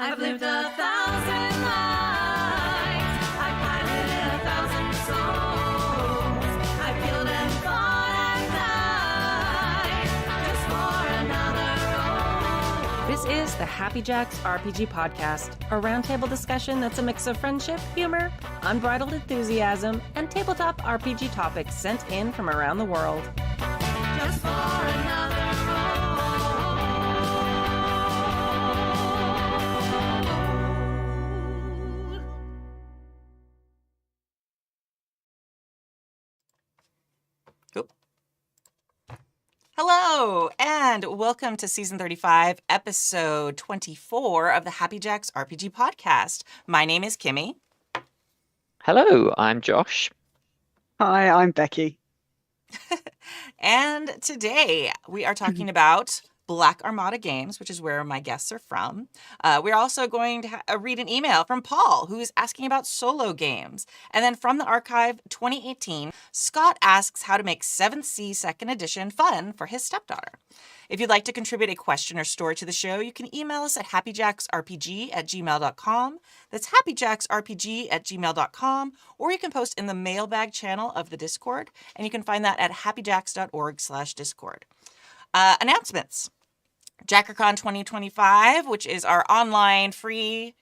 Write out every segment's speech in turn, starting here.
I've lived 1,000 lives. I've piloted 1,000 souls. I've killed and fought at night just for another role. This is the Happy Jacks RPG podcast, a roundtable discussion that's a mix of friendship, humor, unbridled enthusiasm, and tabletop RPG topics sent in from around the world. Just for another role. Hello, and welcome to Season 35, Episode 24 of the Happy Jacks RPG podcast. My name is Kimmy. Hello, I'm Josh. Hi, I'm Becky. And today we are talking about Black Armada Games, which is where my guests are from. We're also going to read an email from Paul, who is asking about solo games. And then from the archive 2018, Scott asks how to make 7th Sea 2nd Edition fun for his stepdaughter. If you'd like to contribute a question or story to the show, you can email us at happyjacksrpg@gmail.com. That's happyjacksrpg@gmail.com. Or you can post in the mailbag channel of the Discord, and you can find that at happyjacks.org/discord. Announcements. JackerCon 2025, which is our online free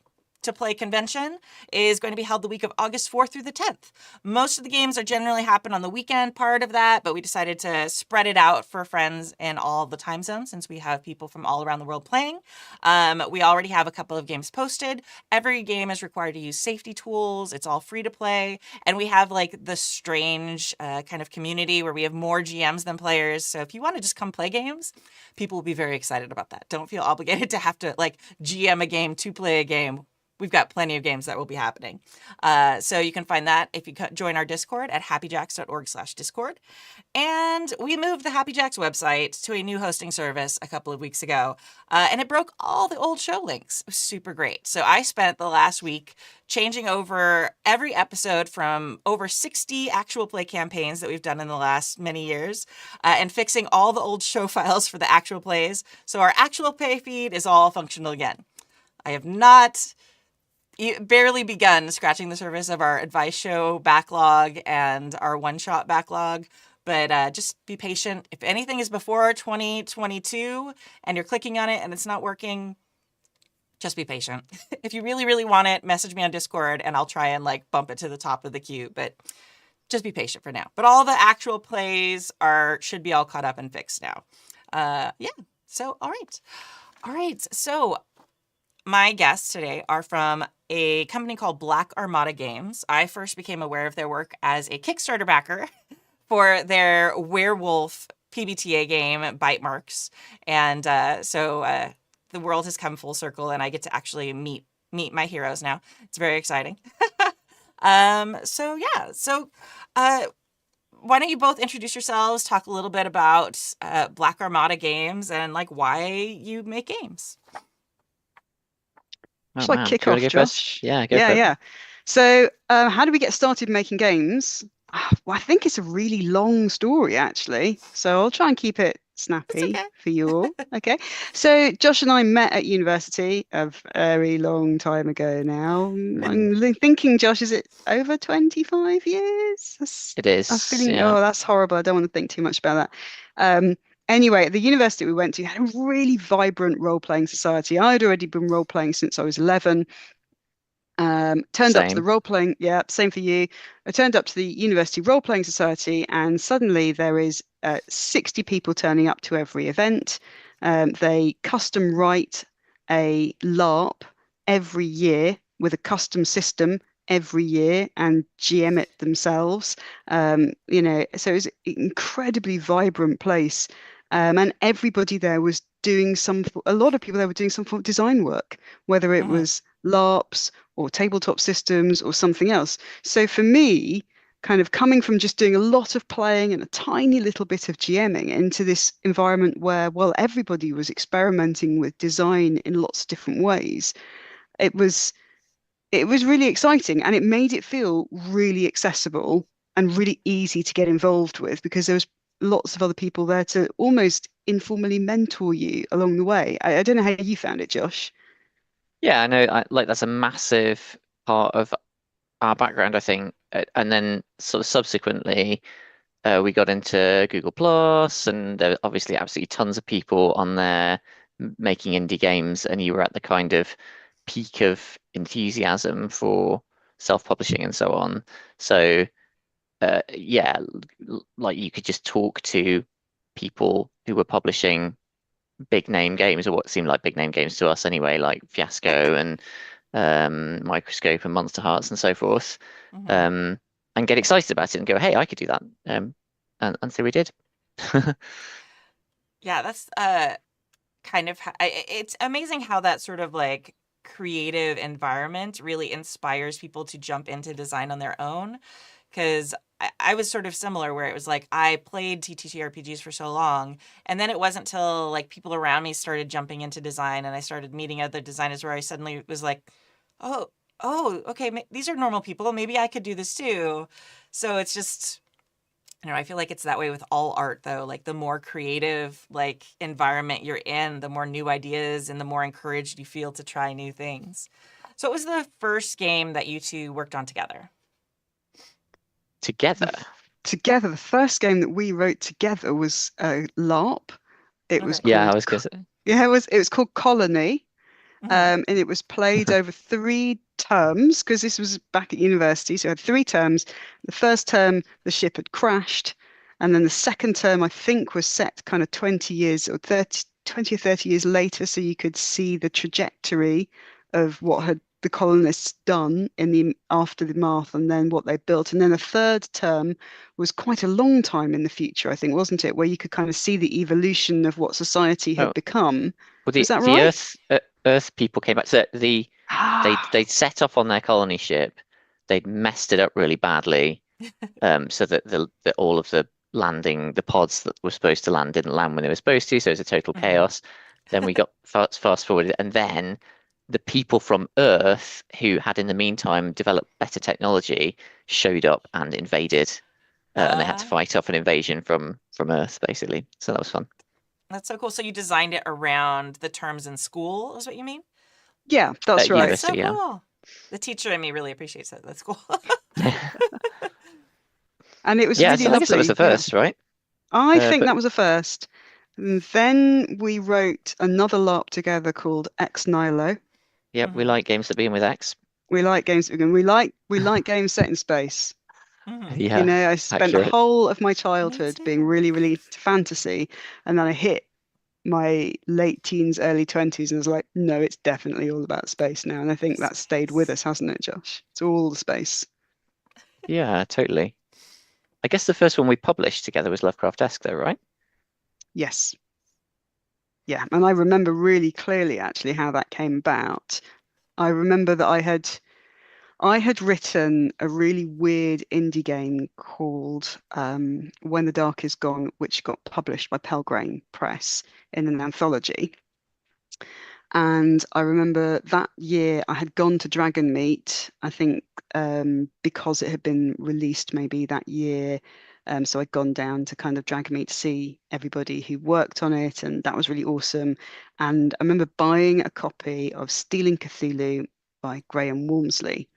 to play convention, is going to be held the week of August 4th through the 10th. Most of the games are generally happen on the weekend part of that, but we decided to spread it out for friends in all the time zones since we have people from all around the world playing. We already have a couple of games posted. Every game is required to use safety tools. It's all free to play. And we have like the strange kind of community where we have more GMs than players. So if you want to just come play games, people will be very excited about that. Don't feel obligated to have to like GM a game to play a game. We've got plenty of games that will be happening. So you can find that if you join our Discord at happyjacks.org/discord. And we moved the Happy Jacks website to a new hosting service a couple of weeks ago. And it broke all the old show links. It was super great. So I spent the last week changing over every episode from over 60 actual play campaigns that we've done in the last many years and fixing all the old show files for the actual plays. So our actual play feed is all functional again. I have not barely begun scratching the surface of our advice show backlog and our one-shot backlog, but just be patient. If anything is before 2022 and you're clicking on it and it's not working, just be patient. If you really, really want it, message me on Discord and I'll try and like bump it to the top of the queue, but just be patient for now. But all the actual plays should be all caught up and fixed now. So, all right. So my guests today are from a company called Black Armada Games. I first became aware of their work as a Kickstarter backer for their werewolf PBTA game, Bite Marks. And so the world has come full circle and I get to actually meet my heroes now. It's very exciting. So why don't you both introduce yourselves, talk a little bit about Black Armada Games and like why you make games. Shall I kick off, Josh? Yeah, go for it. Yeah. So how do we get started making games? Well, I think it's a really long story, actually. So I'll try and keep it snappy for you all. Okay. So Josh and I met at university a very long time ago now. I'm thinking, Josh, is it over 25 years? It is. I'm feeling, yeah. oh, that's horrible. I don't want to think too much about that. Anyway, at the university we went to had a really vibrant role-playing society. I'd already been role-playing since I was 11. Turned up to the role-playing, same for you. I turned up to the university role-playing society and suddenly there is 60 people turning up to every event. They custom write a LARP every year with a custom system every year and GM it themselves. So it was an incredibly vibrant place. And everybody there was doing a lot of people there were doing some form of design work, whether it was LARPs or tabletop systems or something else. So for me, kind of coming from just doing a lot of playing and a tiny little bit of GMing into this environment where, well, everybody was experimenting with design in lots of different ways, it was really exciting and it made it feel really accessible and really easy to get involved with because there was lots of other people there to almost informally mentor you along the way. I don't know how you found it, Josh. Yeah, I know. Like that's a massive part of our background, I think. And then sort of subsequently, we got into Google Plus, and there were obviously absolutely tons of people on there making indie games, and you were at the kind of peak of enthusiasm for self-publishing and so on. So, yeah, like you could just talk to people who were publishing big name games, or what seemed like big name games to us anyway, like Fiasco and Microscope and Monster Hearts and so forth, Hmm. um, and get excited about it and go, hey, I could do that. And so we did. Yeah, that's kind of it's amazing how that sort of like creative environment really inspires people to jump into design on their own. Because I was sort of similar, where it was like I played TTRPGs for so long, and then it wasn't till like people around me started jumping into design, and I started meeting other designers, where I suddenly was like, oh, okay, these are normal people. Maybe I could do this too. So it's just, I don't know, I feel like it's that way with all art, though. Like the more creative like environment you're in, the more new ideas and the more encouraged you feel to try new things. So, what was the first game that you two worked on together? Together. Together, the first game that we wrote together was LARP. It was Okay. Yeah, I called, was gonna say. yeah, it was called Colony. Hmm. And it was played over 3 terms because this was back at university. So I had 3 terms. The first term, the ship had crashed. And then the second term, I think, was set kind of 20 years or 20 or 30 years later. So you could see the trajectory of what had the colonists done in the aftermath and then what they built. And then the third term was quite a long time in the future, I think, wasn't it? Where you could kind of see the evolution of what society had Oh, become. well, Was that the right? Earth people came back. So Ah. they'd set off on their colony ship. They'd messed it up really badly, so that the all of the landing, the pods that were supposed to land didn't land when they were supposed to. So it was a total Hmm. chaos. Then we got fast forwarded, and then the people from Earth who had in the meantime developed better technology showed up and invaded, and they had to Uh, fight off an invasion from Earth, basically. So that was fun. that's so cool. So you designed it around the terms in school, is what you mean? Yeah, that's At right. That's so university, yeah. cool. The teacher in me really appreciates it. That's cool. And it was Yeah, really so I guess that was lovely. the Yeah. first, right? I think But that was a first. And then we wrote another LARP together called Ex Nihilo. yep, we Hmm. like games that begin with X. We like games again. We like games set in space. Hmm. You Yeah, know, I spent the accurate. whole of my Me childhood being too. really, really into fantasy, and then I hit my late teens, early 20s, and I was like, no, it's definitely all about space now. And I think that's stayed with Space. us, hasn't it, Josh? It's all the space. Yeah, totally. I guess the first one we published together was Lovecraft-esque, though, right? Yes. Yeah. And I remember really clearly actually how that came about. I remember that I had written a really weird indie game called When the Dark Is Gone, which got published by Pelgrane Press in an anthology. And I remember that year I had gone to Dragon Meet, I think because it had been released maybe that year. So I'd gone down to kind of Dragon Meet to see everybody who worked on it, and that was really awesome. And I remember buying a copy of Stealing Cthulhu by Graham Walmsley.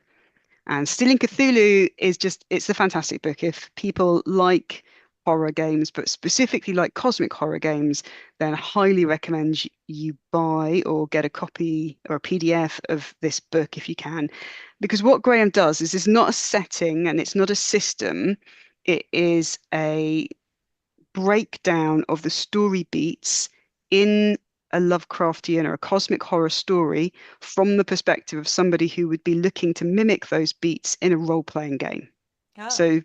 And Stealing Cthulhu is just, it's a fantastic book. If people like horror games, but specifically like cosmic horror games, then I highly recommend you buy or get a copy or a PDF of this book if you can. Because what Graham does is it's not a setting and it's not a system, it is a breakdown of the story beats in a Lovecraftian or a cosmic horror story from the perspective of somebody who would be looking to mimic those beats in a role-playing game. Oh. So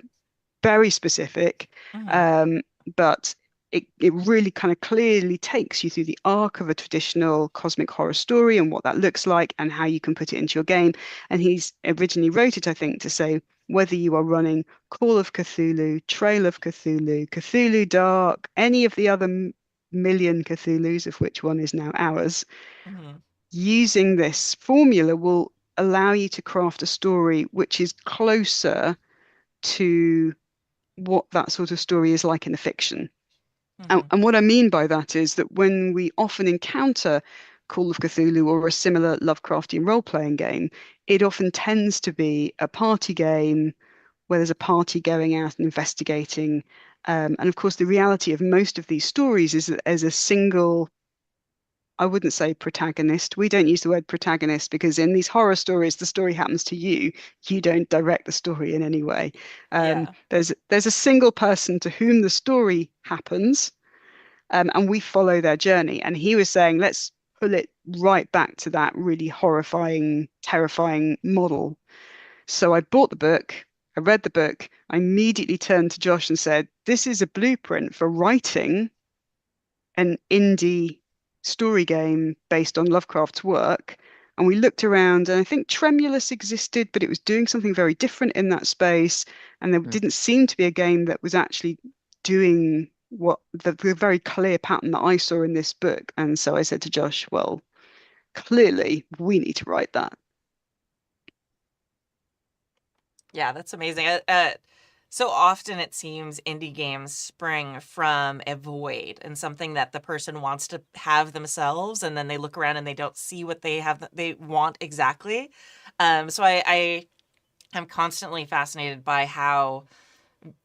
very specific, Hmm. um, but it really kind of clearly takes you through the arc of a traditional cosmic horror story and what that looks like and how you can put it into your game. And he's originally wrote it, I think, to say whether you are running Call of Cthulhu, Trail of Cthulhu, Cthulhu Dark, any of the other million Cthulhus, of which one is now ours, Hmm. using this formula will allow you to craft a story which is closer to what that sort of story is like in the fiction. And, Hmm. and what I mean by that is that when we often encounter Call of Cthulhu or a similar Lovecraftian role-playing game, it often tends to be a party game where there's a party going out and investigating. And of course, the reality of most of these stories is that there's a single, I wouldn't say protagonist. We don't use the word protagonist because in these horror stories, the story happens to you. You don't direct the story in any way. Yeah. There's a single person to whom the story happens, and we follow their journey. And he was saying, let's pull it right back to that really horrifying, terrifying model. So I bought the book. I read the book. I immediately turned to Josh and said, this is a blueprint for writing an indie story game based on Lovecraft's work. And we looked around, and I think Tremulous existed, but it was doing something very different in that space. And there didn't seem to be a game that was actually doing what the very clear pattern that I saw in this book. And so I said to Josh, well, clearly we need to write that. Yeah, that's amazing. So often it seems indie games spring from a void and something that the person wants to have themselves, and then they look around and they don't see what they want exactly. So I am constantly fascinated by how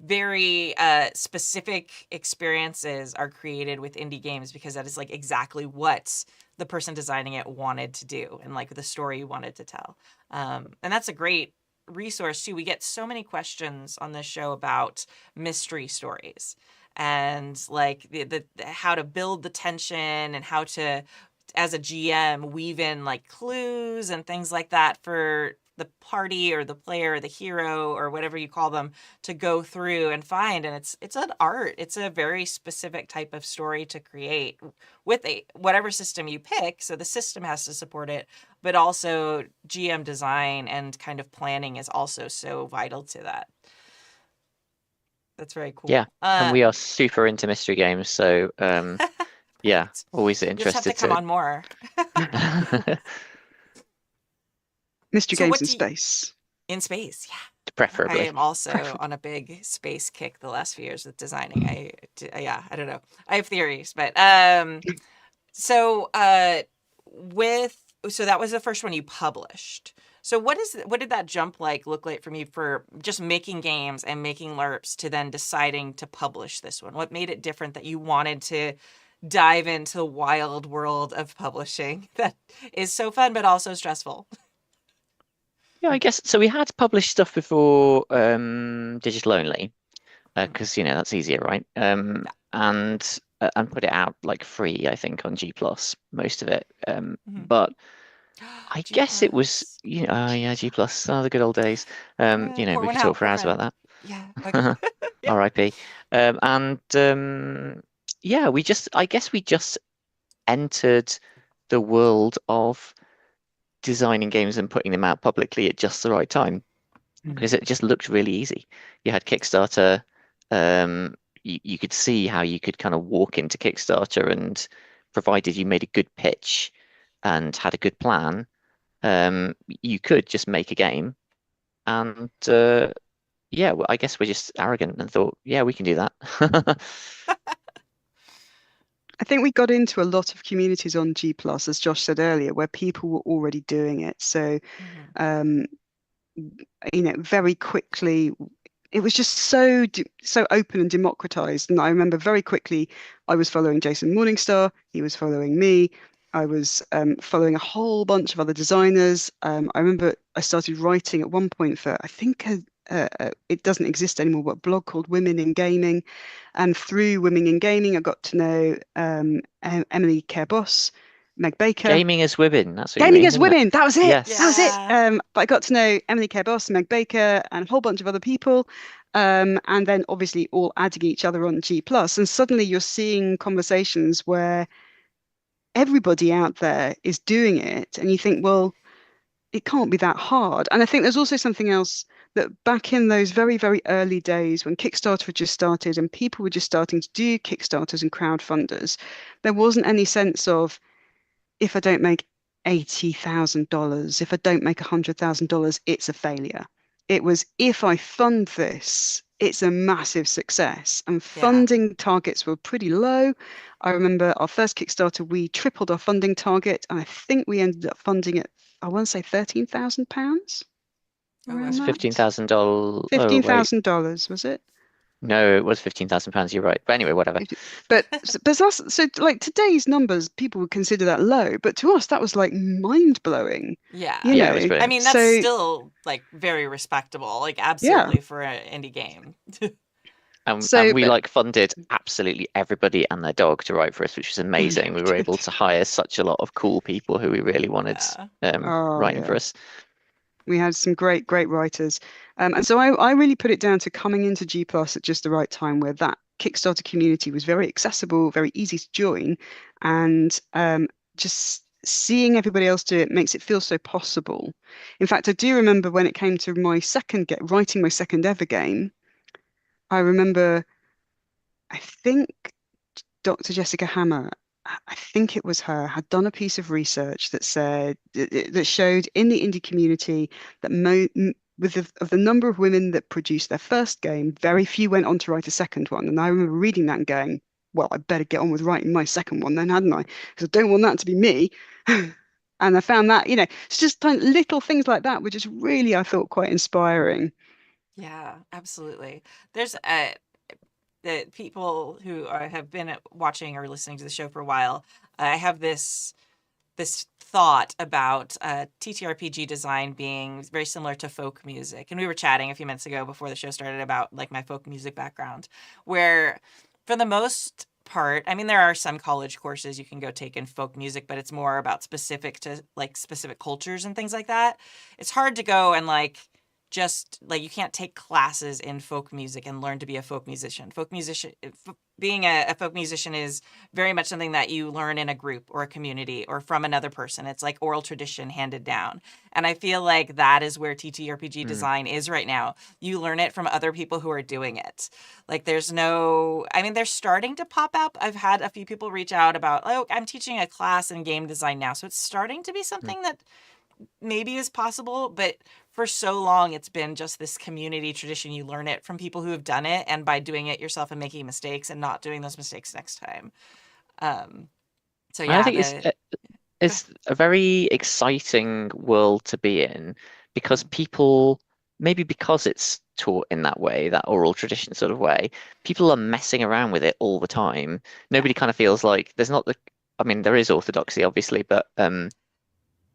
very specific experiences are created with indie games, because that is like exactly what the person designing it wanted to do and like the story you wanted to tell. And that's a great resource too. We get so many questions on this show about mystery stories and like the how to build the tension and how to, as a GM, weave in like clues and things like that for the party or the player or the hero or whatever you call them to go through and find. And it's an art. It's a very specific type of story to create with whatever system you pick. So the system has to support it, but also GM design and kind of planning is also so vital to that. That's very cool. Yeah, and we are super into mystery games, so yeah, always You just have interested to come on more. Mystery So games what in do you- space. In space, yeah. I preferably. am also on a big space kick the last few years with designing. I don't know. I have theories, but so that was the first one you published. So what did that jump look like for me for just making games and making LARPs to then deciding to publish this one? What made it different that you wanted to dive into the wild world of publishing that is so fun but also stressful? Yeah, I guess so. We had published stuff before digital only, because that's easier, right? And put it out like free, I think, on G Plus, most of it. But I G guess it was, Plus. yeah, G Plus, the good old days. We Pour could one talk out, for hours friend. about Yeah. that. Yeah. RIP. Yeah, I guess we just entered the world of designing games and putting them out publicly at just the right time, because it just looked really easy. You had Kickstarter. You could see how you could kind of walk into Kickstarter, and provided you made a good pitch and had a good plan, you could just make a game. And yeah, well, I guess we're just arrogant and thought, yeah, we can do that. I think we got into a lot of communities on G Plus, as Josh said earlier, where people were already doing it. So, very quickly, it was just so open and democratized. And I remember very quickly, I was following Jason Morningstar. He was following me. I was following a whole bunch of other designers. I remember I started writing at one point for, I think, it doesn't exist anymore, but a blog called Women in Gaming. And through Women in Gaming, I got to know Emily Care-Boss, Meg Baker. Gaming as women, that's what you Gaming mean, as isn't it? women, that was it. Yes. That was it. Yeah. But I got to know Emily Care-Boss, Meg Baker, and a whole bunch of other people. And then obviously all adding each other on G Plus. And suddenly you're seeing conversations where everybody out there is doing it. And you think, well, it can't be that hard. And I think there's also something else that back in those very, very early days when Kickstarter had just started and people were just starting to do Kickstarters and crowdfunders, there wasn't any sense of, if I don't make $80,000, if I don't make $100,000, it's a failure. It was, if I fund this, it's a massive success. And Yeah. funding targets were pretty low. I remember our first Kickstarter, we tripled our funding target, and I think we ended up funding it, I want to say £13,000 Oh, around wow. that. $15,000. Oh, wait. $15,000, was it? No, it was £15,000. You're right. But anyway, whatever. But that's so like today's numbers, people would consider that low, but to us that was like mind blowing. Yeah. You Yeah, it was know, I brilliant. mean, that's so still like very respectable, like yeah. absolutely for an indie game. And So we but like funded absolutely everybody and their dog to write for us, which was amazing. We were able to hire such a lot of cool people who we really wanted Yeah. oh writing for yeah, us. we had some great writers, and so I really put it down to coming into G Plus at just the right time, where that Kickstarter community was very accessible, very easy to join, and just seeing everybody else do it makes it feel so possible. In fact, I do remember when it came to writing my second ever game. I remember, I think Dr. Jessica Hammer, I think it was her, had done a piece of research that said that showed in the indie community that of the number of women that produced their first game, very few went on to write a second one. And I remember reading that and going, well, I better get on with writing my second one then, hadn't I? Because I don't want that to be me. And I found that, it's just little things like that, which is really, I thought, quite inspiring. Yeah, absolutely. There's the people who have been watching or listening to the show for a while. I have this thought about TTRPG design being very similar to folk music, and we were chatting a few minutes ago before the show started about like my folk music background, where for the most part, I mean, there are some college courses you can go take in folk music, but it's more about specific to like specific cultures and things like that. It's hard to go and like just like you can't take classes in folk music and learn to be a folk musician. Being a folk musician is very much something that you learn in a group or a community or from another person. It's like oral tradition handed down. And I feel like that is where TTRPG design is right now. You learn it from other people who are doing it. Like they're starting to pop up. I've had a few people reach out about, oh, I'm teaching a class in game design now. So it's starting to be something that maybe is possible, but for so long it's been just this community tradition. You learn it from people who have done it, and by doing it yourself and making mistakes and not doing those mistakes next time. So yeah, I think it's a very exciting world to be in because people, maybe because it's taught in that way, that oral tradition sort of way, people are messing around with it all the time. Nobody kind of feels like there is orthodoxy obviously, but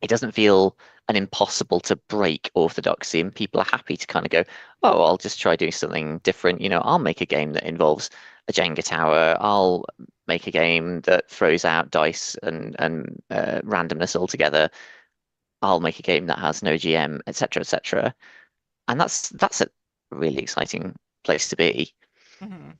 it doesn't feel an impossible to break orthodoxy, and people are happy to kind of go, oh, I'll just try doing something different. I'll make a game that involves a Jenga tower. I'll make a game that throws out dice and randomness altogether. I'll make a game that has no GM, etc., etc. And that's a really exciting place to be. Mm-hmm.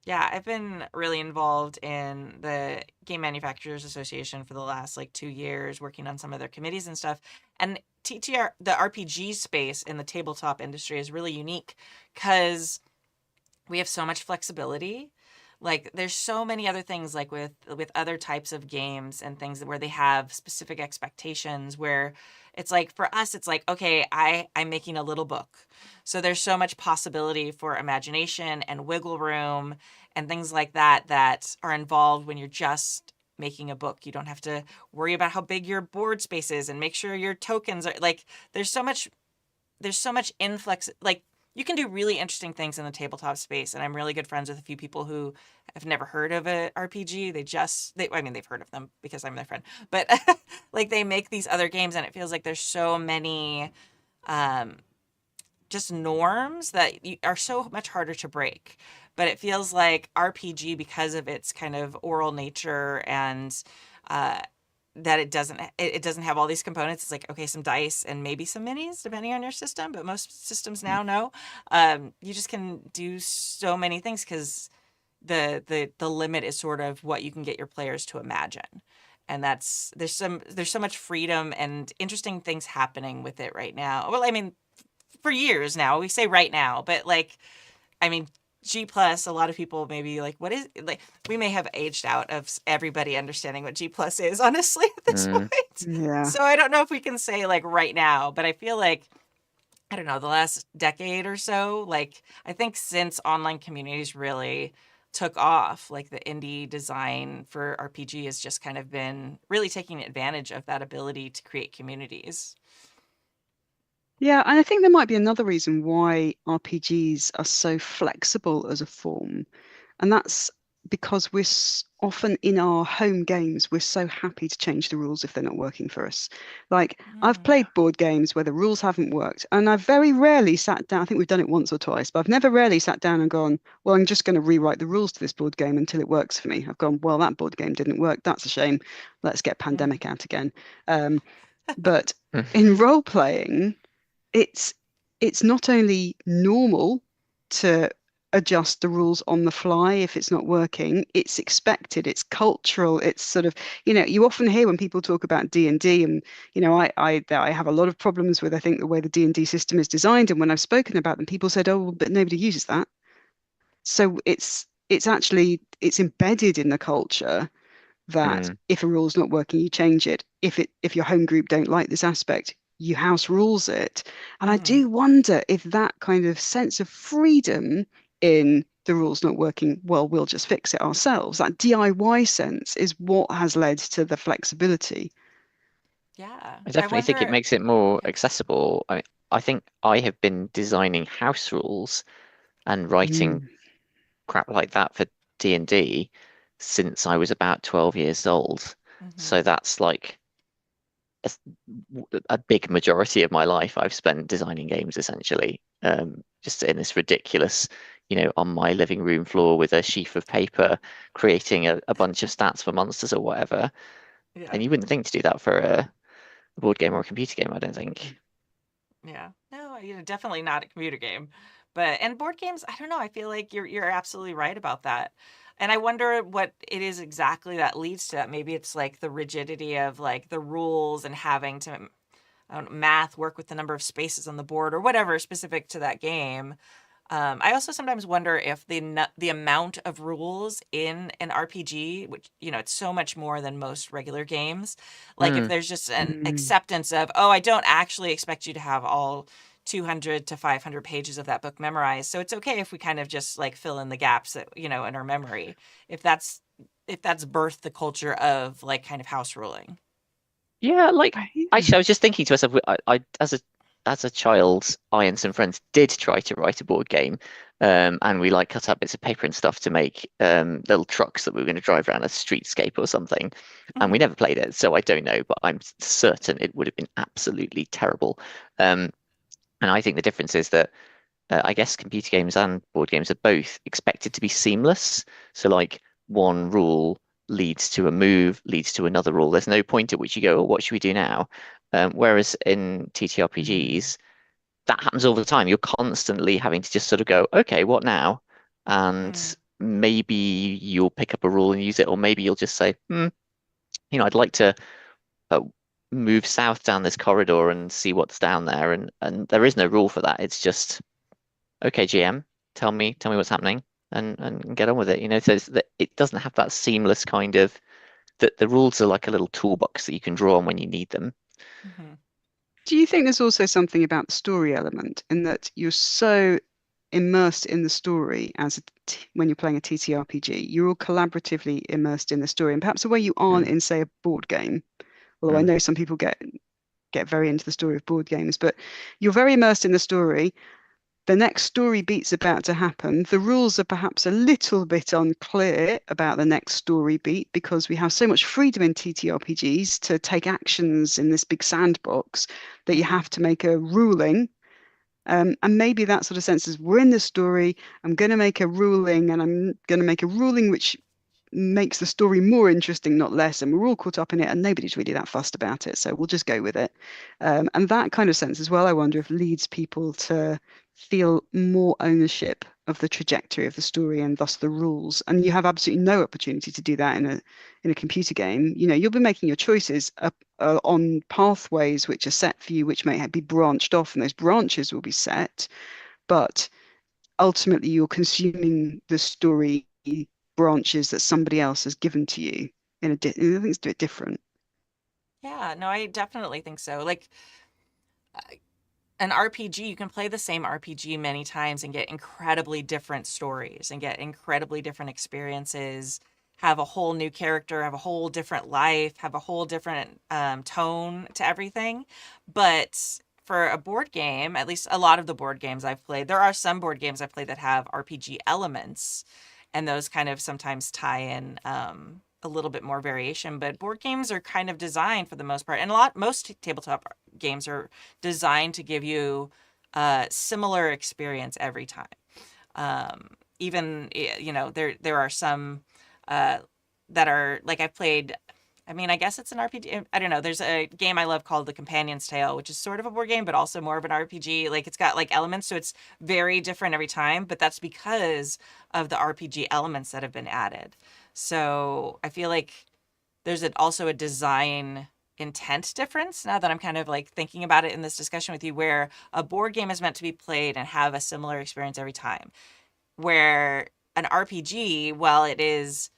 Yeah, I've been really involved in the Game Manufacturers Association for the last like 2 years, working on some of their committees and stuff. And the RPG space in the tabletop industry is really unique because we have so much flexibility. Like there's so many other things like with other types of games and things where they have specific expectations, where it's like for us it's like, okay, I'm making a little book. So there's so much possibility for imagination and wiggle room and things like that are involved when you're just making a book. You don't have to worry about how big your board space is and make sure your tokens are like there's so much influx. Like you can do really interesting things in the tabletop space, and I'm really good friends with a few people who have never heard of an RPG. They've heard of them because I'm their friend, but like they make these other games, and it feels like there's so many just norms that are so much harder to break. But it feels like RPG, because of its kind of oral nature and that it doesn't have all these components. It's like, okay, some dice and maybe some minis depending on your system, but most systems now know you just can do so many things because the limit is sort of what you can get your players to imagine. And there's so much freedom and interesting things happening with it right now. Well, I mean, for years now, we say right now, but like, I mean, G plus, a lot of people maybe like, what is like, we may have aged out of everybody understanding what G plus is, honestly, at this point. Yeah. So I don't know if we can say like right now, but I feel like I don't know, the last decade or so. Like, I think since online communities really took off, like the indie design for RPG has just kind of been really taking advantage of that ability to create communities. Yeah, and I think there might be another reason why RPGs are so flexible as a form. And that's because often in our home games, we're so happy to change the rules if they're not working for us. Like I've Mm, played board games where the rules haven't worked, and I've very rarely sat down. I think we've done it once or twice, but I've never really sat down and gone, well, I'm just going to rewrite the rules to this board game until it works for me. I've gone, well, that board game didn't work. That's a shame. Let's get mm, Pandemic out again. But in role playing, it's it's not only normal to adjust the rules on the fly if it's not working, it's expected, it's cultural, it's sort of, you often hear when people talk about D&D, and I have a lot of problems with, I think, the way the D&D system is designed, and when I've spoken about them, people said, oh, well, but nobody uses that. So it's actually it's embedded in the culture that Mm. if a rule's not working, you change it. If your home group don't like this aspect, you house rules it. And I mhm. do wonder if that kind of sense of freedom in the rules not working, well, we'll just fix it ourselves. That DIY sense is what has led to the flexibility. Yeah. I I definitely think it wonder. makes it more Yeah. accessible. I think I have been designing house rules and writing Mm, crap like that for D&D since I was about 12 years old. Hmm. So that's like a, a big majority of my life I've spent designing games essentially. Just in this ridiculous, on my living room floor with a sheaf of paper, creating a bunch of stats for monsters or whatever. Yeah. And you wouldn't think to do that for a board game or a computer game, I don't think. Yeah. No, definitely not a computer game. But and board games, I don't know. I feel like you're absolutely right about that. And I wonder what it is exactly that leads to that. Maybe it's like the rigidity of like the rules and having to, I don't know, math work with the number of spaces on the board or whatever specific to that game. I also sometimes wonder if the amount of rules in an RPG, which it's so much more than most regular games, like if Mm. there's just an mm. acceptance of, oh, I don't actually expect you to have all 200 to 500 pages of that book memorized, so it's okay if we kind of just like fill in the gaps that in our memory, if that's birthed the culture of like kind of house ruling. Yeah, like Right. actually, I was just thinking to myself, I as a child, I and some friends did try to write a board game, and we like cut up bits of paper and stuff to make little trucks that we were going to drive around a streetscape or something, and we Hmm. never played it, so I don't know, but I'm certain it would have been absolutely terrible. Um, and I think the difference is that I guess computer games and board games are both expected to be seamless. So like one rule leads to a move, leads to another rule. There's no point at which you go, oh, what should we do now? Whereas in Mm, TTRPGs, that happens all the time. You're constantly having to just sort of go, okay, what now? And Mm. maybe you'll pick up a rule and use it, or maybe you'll just say, I'd like to uh, move south down this corridor and see what's down there. And there is no rule for that. It's just okay, GM, tell me what's happening and get on with it. So that it doesn't have that seamless kind of that the rules are like a little toolbox that you can draw on when you need them. Hmm. Do you think there's also something about the story element in that you're so immersed in the story when you're playing a TTRPG, you're all collaboratively immersed in the story, and perhaps the way you aren't Mm, in, say, a board game. Although I mm. know some people get very into the story of board games, but you're very immersed in the story. The next story beat's about to happen. The rules are perhaps a little bit unclear about the next story beat because we have so much freedom in TTRPGs to take actions in this big sandbox that you Hmm. have to make a ruling. And maybe that sort of sense is we're in the story. I'm going to make a ruling, and I'm going to make a ruling which makes the story more interesting, not less. And we're all caught up in it, and nobody's really that fussed about it. So we'll just go with it. And that kind of sense as well, I wonder if leads people to feel more ownership of the trajectory of the story and thus the rules. And you have absolutely no opportunity to do that in a computer game. You'll be making your choices on pathways which are set for you, which may be branched off, and those branches will be set. But ultimately, you're consuming the story branches that somebody else has given to you I think it's a bit different. Yeah, no, I definitely think so. Like an RPG, you can play the same RPG many times and get incredibly different stories and get incredibly different experiences, have a whole new character, have a whole different life, have a whole different tone to everything. But for a board game, at least a lot of the board games I've played, there are some board games I've played that have RPG elements, and those kind of sometimes tie in a little bit more variation. But board games are kind of designed for the most part, and most tabletop games are designed to give you a similar experience every time. Even there are some that are like I've played. I mean, I guess it's an RPG. I don't know. There's a game I love called The Companion's Tale, which is sort of a board game, but also more of an RPG. Like it's got like elements, so it's very different every time, but that's because of the RPG elements that have been added. So I feel like there's also a design intent difference now that I'm kind of like thinking about it in this discussion with you, where a board game is meant to be played and have a similar experience every time. Where an RPG, while it is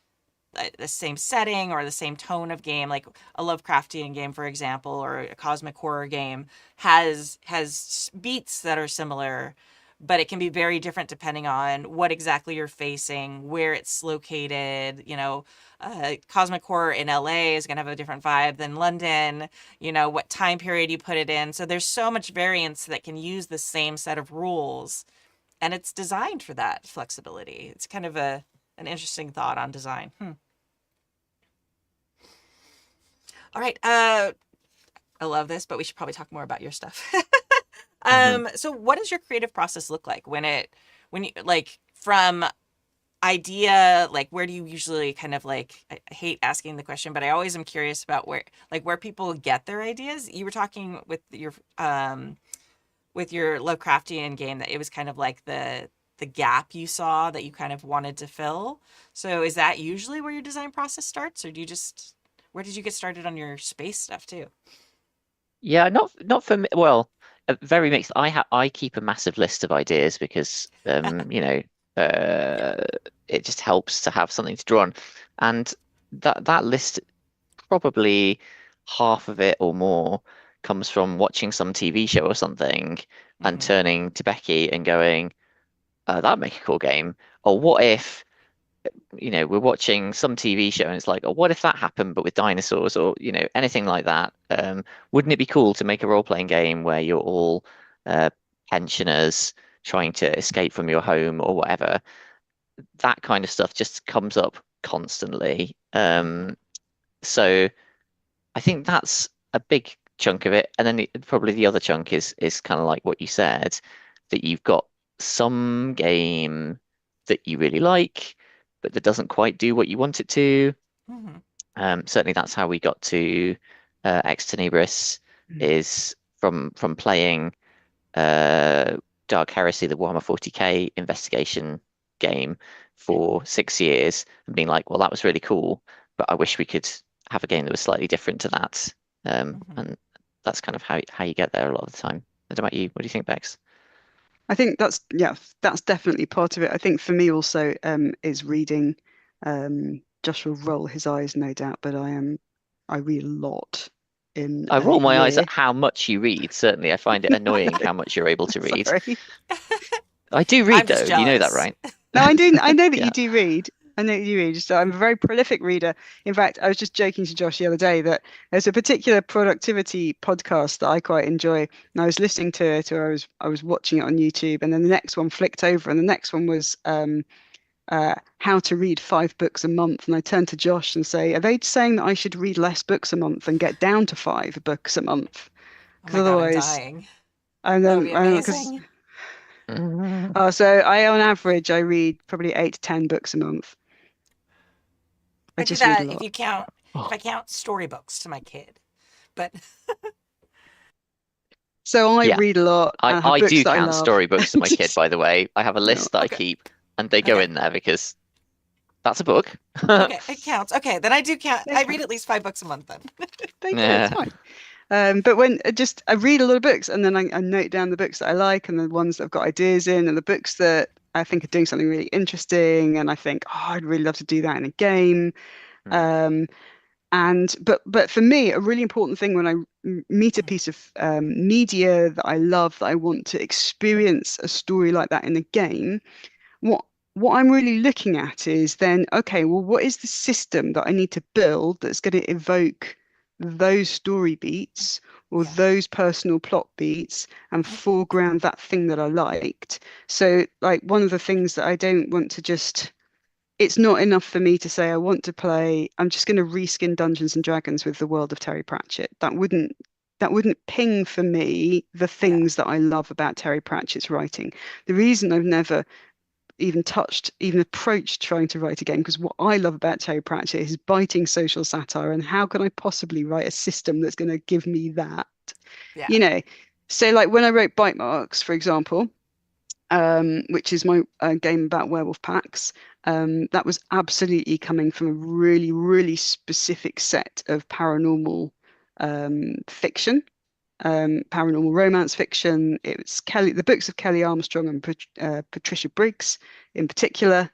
the same setting or the same tone of game, like a Lovecraftian game, for example, or a cosmic horror game, has beats that are similar, but it can be very different depending on what exactly you're facing, where it's located. Cosmic horror in LA is going to have a different vibe than London, what time period you put it in. So there's so much variance that can use the same set of rules, and it's designed for that flexibility. It's kind of an interesting thought on design. All right. I love this, but we should probably talk more about your stuff. So what does your creative process look like when you like from idea, like where do you usually kind of like, I hate asking the question, but I always am curious about where people get their ideas. You were talking with your Lovecraftian game that it was kind of like the gap you saw that you kind of wanted to fill. So is that usually where your design process starts, or where did you get started on your space stuff too? Yeah, not for me. Well, very mixed. I keep a massive list of ideas because it just helps to have something to draw on, and that list, probably half of it or more, comes from watching some TV show or something and turning to Becky and going, that'd make a cool game. Or what if, we're watching some TV show and it's like, oh, what if that happened but with dinosaurs, or anything like that? Wouldn't it be cool to make a role-playing game where you're all pensioners trying to escape from your home or whatever? That kind of stuff just comes up constantly. So I think that's a big chunk of it, and then probably the other chunk is kind of like what you said, that you've got some game that you really like, but that doesn't quite do what you want it to. Certainly, that's how we got to Ex Tenebris, is from playing Dark Heresy, the Warhammer 40K investigation game for 6 years, and being like, well, that was really cool, but I wish we could have a game that was slightly different to that. And that's kind of how you get there a lot of the time. I don't know about you. What do you think, Bex? I think that's definitely part of it. I think for me also is reading. Josh will roll his eyes, no doubt, but I read a lot in I roll a my eyes year. at how much you read. Certainly, I find it annoying how much you're able to read. Sorry. I do read I'm just though. You know that, jealous. right? No, I do. I know that Yeah. you do read. I know you read. So I'm a very prolific reader. In fact, I was just joking to Josh the other day that there's a particular productivity podcast that I quite enjoy, and I was listening to it, or I was watching it on YouTube, and then the next one flicked over, and the next one was how to read 5 books a month. And I turned to Josh and say, "Are they saying that I should read less books a month and get down to 5 books a month? Oh Because my God, I'm otherwise, dying. and That would then be amazing. so on average I read probably 8 to 10 books a month. I I do just read a that lot. if I count storybooks to my kid. But So I Yeah. read a lot. I have I books do that I count love. storybooks to my kid, by the way. I have a list that I Okay. keep, and they go Okay. in there because that's a book. okay, it counts. Okay, then I do count. They I count. read at least 5 books a month then. They do, Yeah. it's fine. But when I read a lot of books, and then I note down the books that I like and the ones that I've got ideas in, and the books that I think are doing something really interesting, and I think, oh, I'd really love to do that in a game. Um, But for me, a really important thing when I meet a piece of media that I love, that I want to experience a story like that in a game, what I'm really looking at is then, okay, well, what is the system that I need to build that's going to evoke those story beats or those personal plot beats and foreground that thing that I liked. So like one of the things that I don't want to just, it's not enough for me to say I want to play, I'm just going to reskin Dungeons and Dragons with the world of Terry Pratchett. That wouldn't ping for me the things that I love about Terry Pratchett's writing. The reason I've never even approached trying to write a game, because what I love about Terry Pratchett is biting social satire, and how can I possibly write a system that's going to give me that? So like when I wrote Bite Marks, for example, which is my game about werewolf packs, that was absolutely coming from a really, really specific set of paranormal fiction, paranormal romance fiction. It was the books of Kelly Armstrong and Patricia Briggs in particular,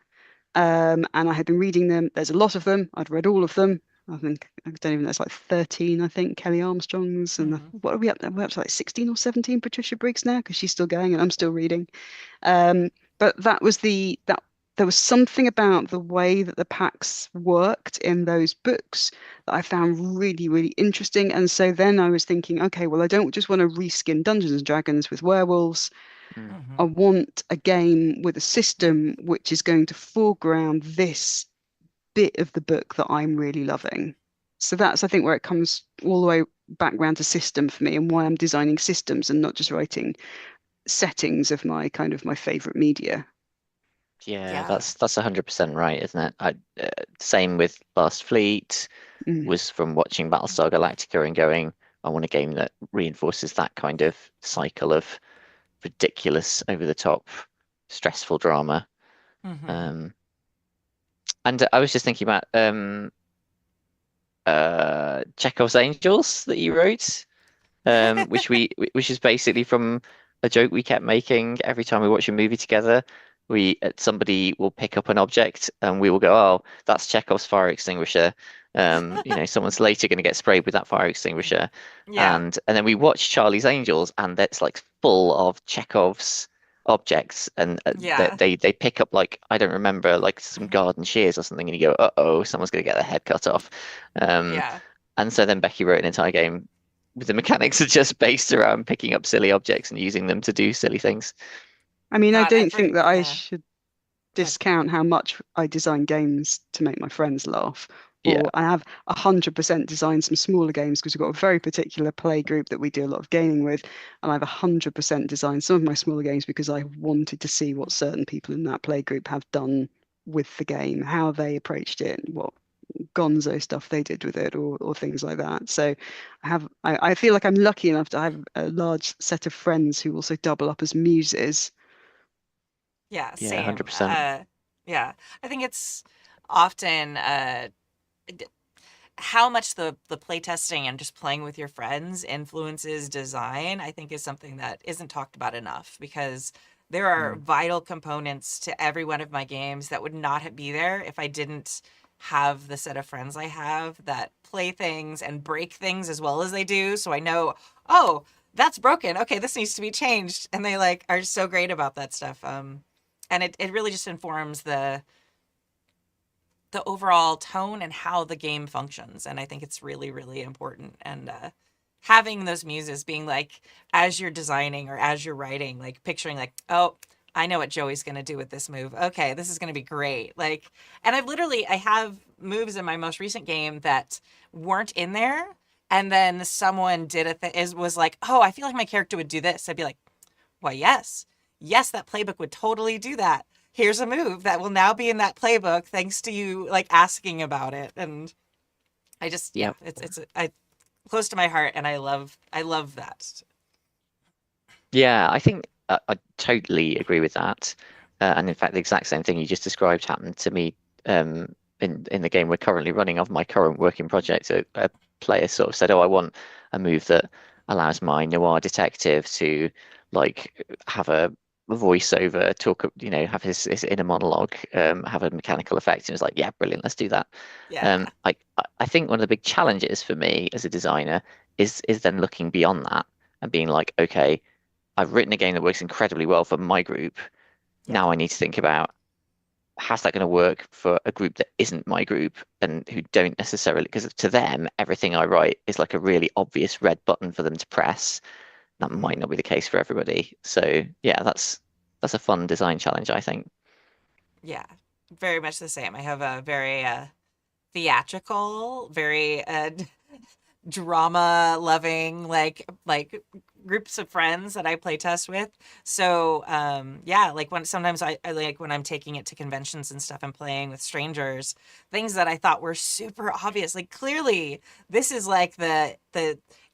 and I had been reading them. There's a lot of them. I'd read all of them. I don't even know, it's like 13, I think, Kelly Armstrongs. And what are we up there? We're up to like 16 or 17 Patricia Briggs now, because she's still going and I'm still reading. But there was something about the way that the packs worked in those books that I found really, really interesting. And so then I was thinking, okay, well, I don't just want to reskin Dungeons and Dragons with werewolves. I want a game with a system which is going to foreground this bit of the book that I'm really loving. So that's, I think, where it comes all the way back round to system for me, and why I'm designing systems and not just writing settings of my favorite media. Yeah, that's 100% right, isn't it? Same with Last Fleet, was from watching Battlestar Galactica and going, I want a game that reinforces that kind of cycle of ridiculous, over the top, stressful drama. And I was just thinking about Chekhov's Angels that you wrote, which is basically from a joke we kept making every time we watch a movie together. Somebody will pick up an object and we will go, oh, that's Chekhov's fire extinguisher. Someone's later going to get sprayed with that fire extinguisher. And then we watch Charlie's Angels, and that's like full of Chekhov's objects, and they pick up, like, I don't remember, like some garden shears or something, and you go, uh-oh, someone's going to get their head cut off. And so then Becky wrote an entire game with the mechanics are just based around picking up silly objects and using them to do silly things. I mean, I don't think that I should discount how much I design games to make my friends laugh. Or I have 100% designed some smaller games because we've got a very particular play group that we do a lot of gaming with. And I've 100% designed some of my smaller games because I wanted to see what certain people in that play group have done with the game, how they approached it, what gonzo stuff they did with it, or things like that. So I feel like I'm lucky enough to have a large set of friends who also double up as muses. Yeah, same. 100%. I think it's often how much the playtesting and just playing with your friends influences design, I think, is something that isn't talked about enough, because there are vital components to every one of my games that would not be there if I didn't have the set of friends I have that play things and break things as well as they do. So I know, oh, that's broken. Okay, this needs to be changed. And they are so great about that stuff. And it really just informs the overall tone and how the game functions. And I think it's really, really important. And having those muses being as you're designing or as you're writing, picturing oh, I know what Joey's going to do with this move. Okay, this is going to be great. And I have moves in my most recent game that weren't in there. And then someone did was like, oh, I feel like my character would do this. I'd be like, well, yes, that playbook would totally do that. Here's a move that will now be in that playbook thanks to you asking about it. And I just, it's close to my heart, and I love that. Yeah, I think I totally agree with that. And in fact, the exact same thing you just described happened to me in the game we're currently running of my current working project. A player sort of said, oh, I want a move that allows my noir detective to have a voiceover, talk, have his inner monologue, have a mechanical effect, and it was like, yeah, brilliant, let's do that. Yeah. I think one of the big challenges for me as a designer is then looking beyond that and being like, okay, I've written a game that works incredibly well for my group. Yeah. Now I need to think about how's that going to work for a group that isn't my group and who don't necessarily, because to them, everything I write is like a really obvious red button for them to press. That might not be the case for everybody. So yeah, that's a fun design challenge, I think. Yeah. Very much the same. I have a very theatrical, very drama loving like groups of friends that I play test with. So yeah, like when sometimes I like when I'm taking it to conventions and stuff and playing with strangers, things that I thought were super obvious. Like clearly this is like the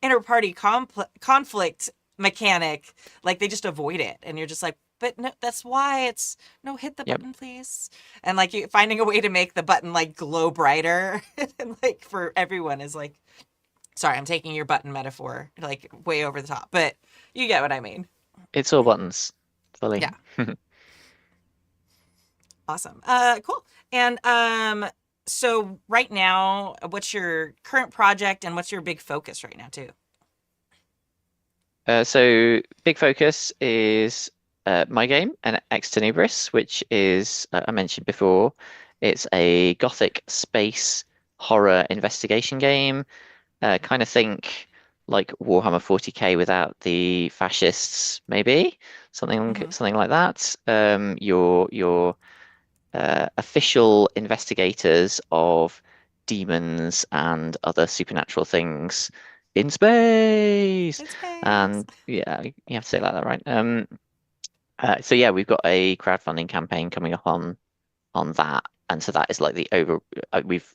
inter-party conflict mechanic. Like they just avoid it and you're just like, but no, that's why it's no, hit the Yep. button, please. And like you finding a way to make the button like glow brighter and like for everyone is like, sorry, I'm taking your button metaphor like way over the top, but you get what I mean. It's all buttons, fully. Yeah. Awesome. Cool. And so right now, what's your current project and what's your big focus right now too? So big focus is my game, and Ex Tenebris, which is I mentioned before. It's a gothic space horror investigation game. Kind of think like Warhammer 40K without the fascists, maybe something like that. Your official investigators of demons and other supernatural things in space. In space. And yeah, you have to say it like that, right? So yeah, we've got a crowdfunding campaign coming up on that, and so that is like the over. We've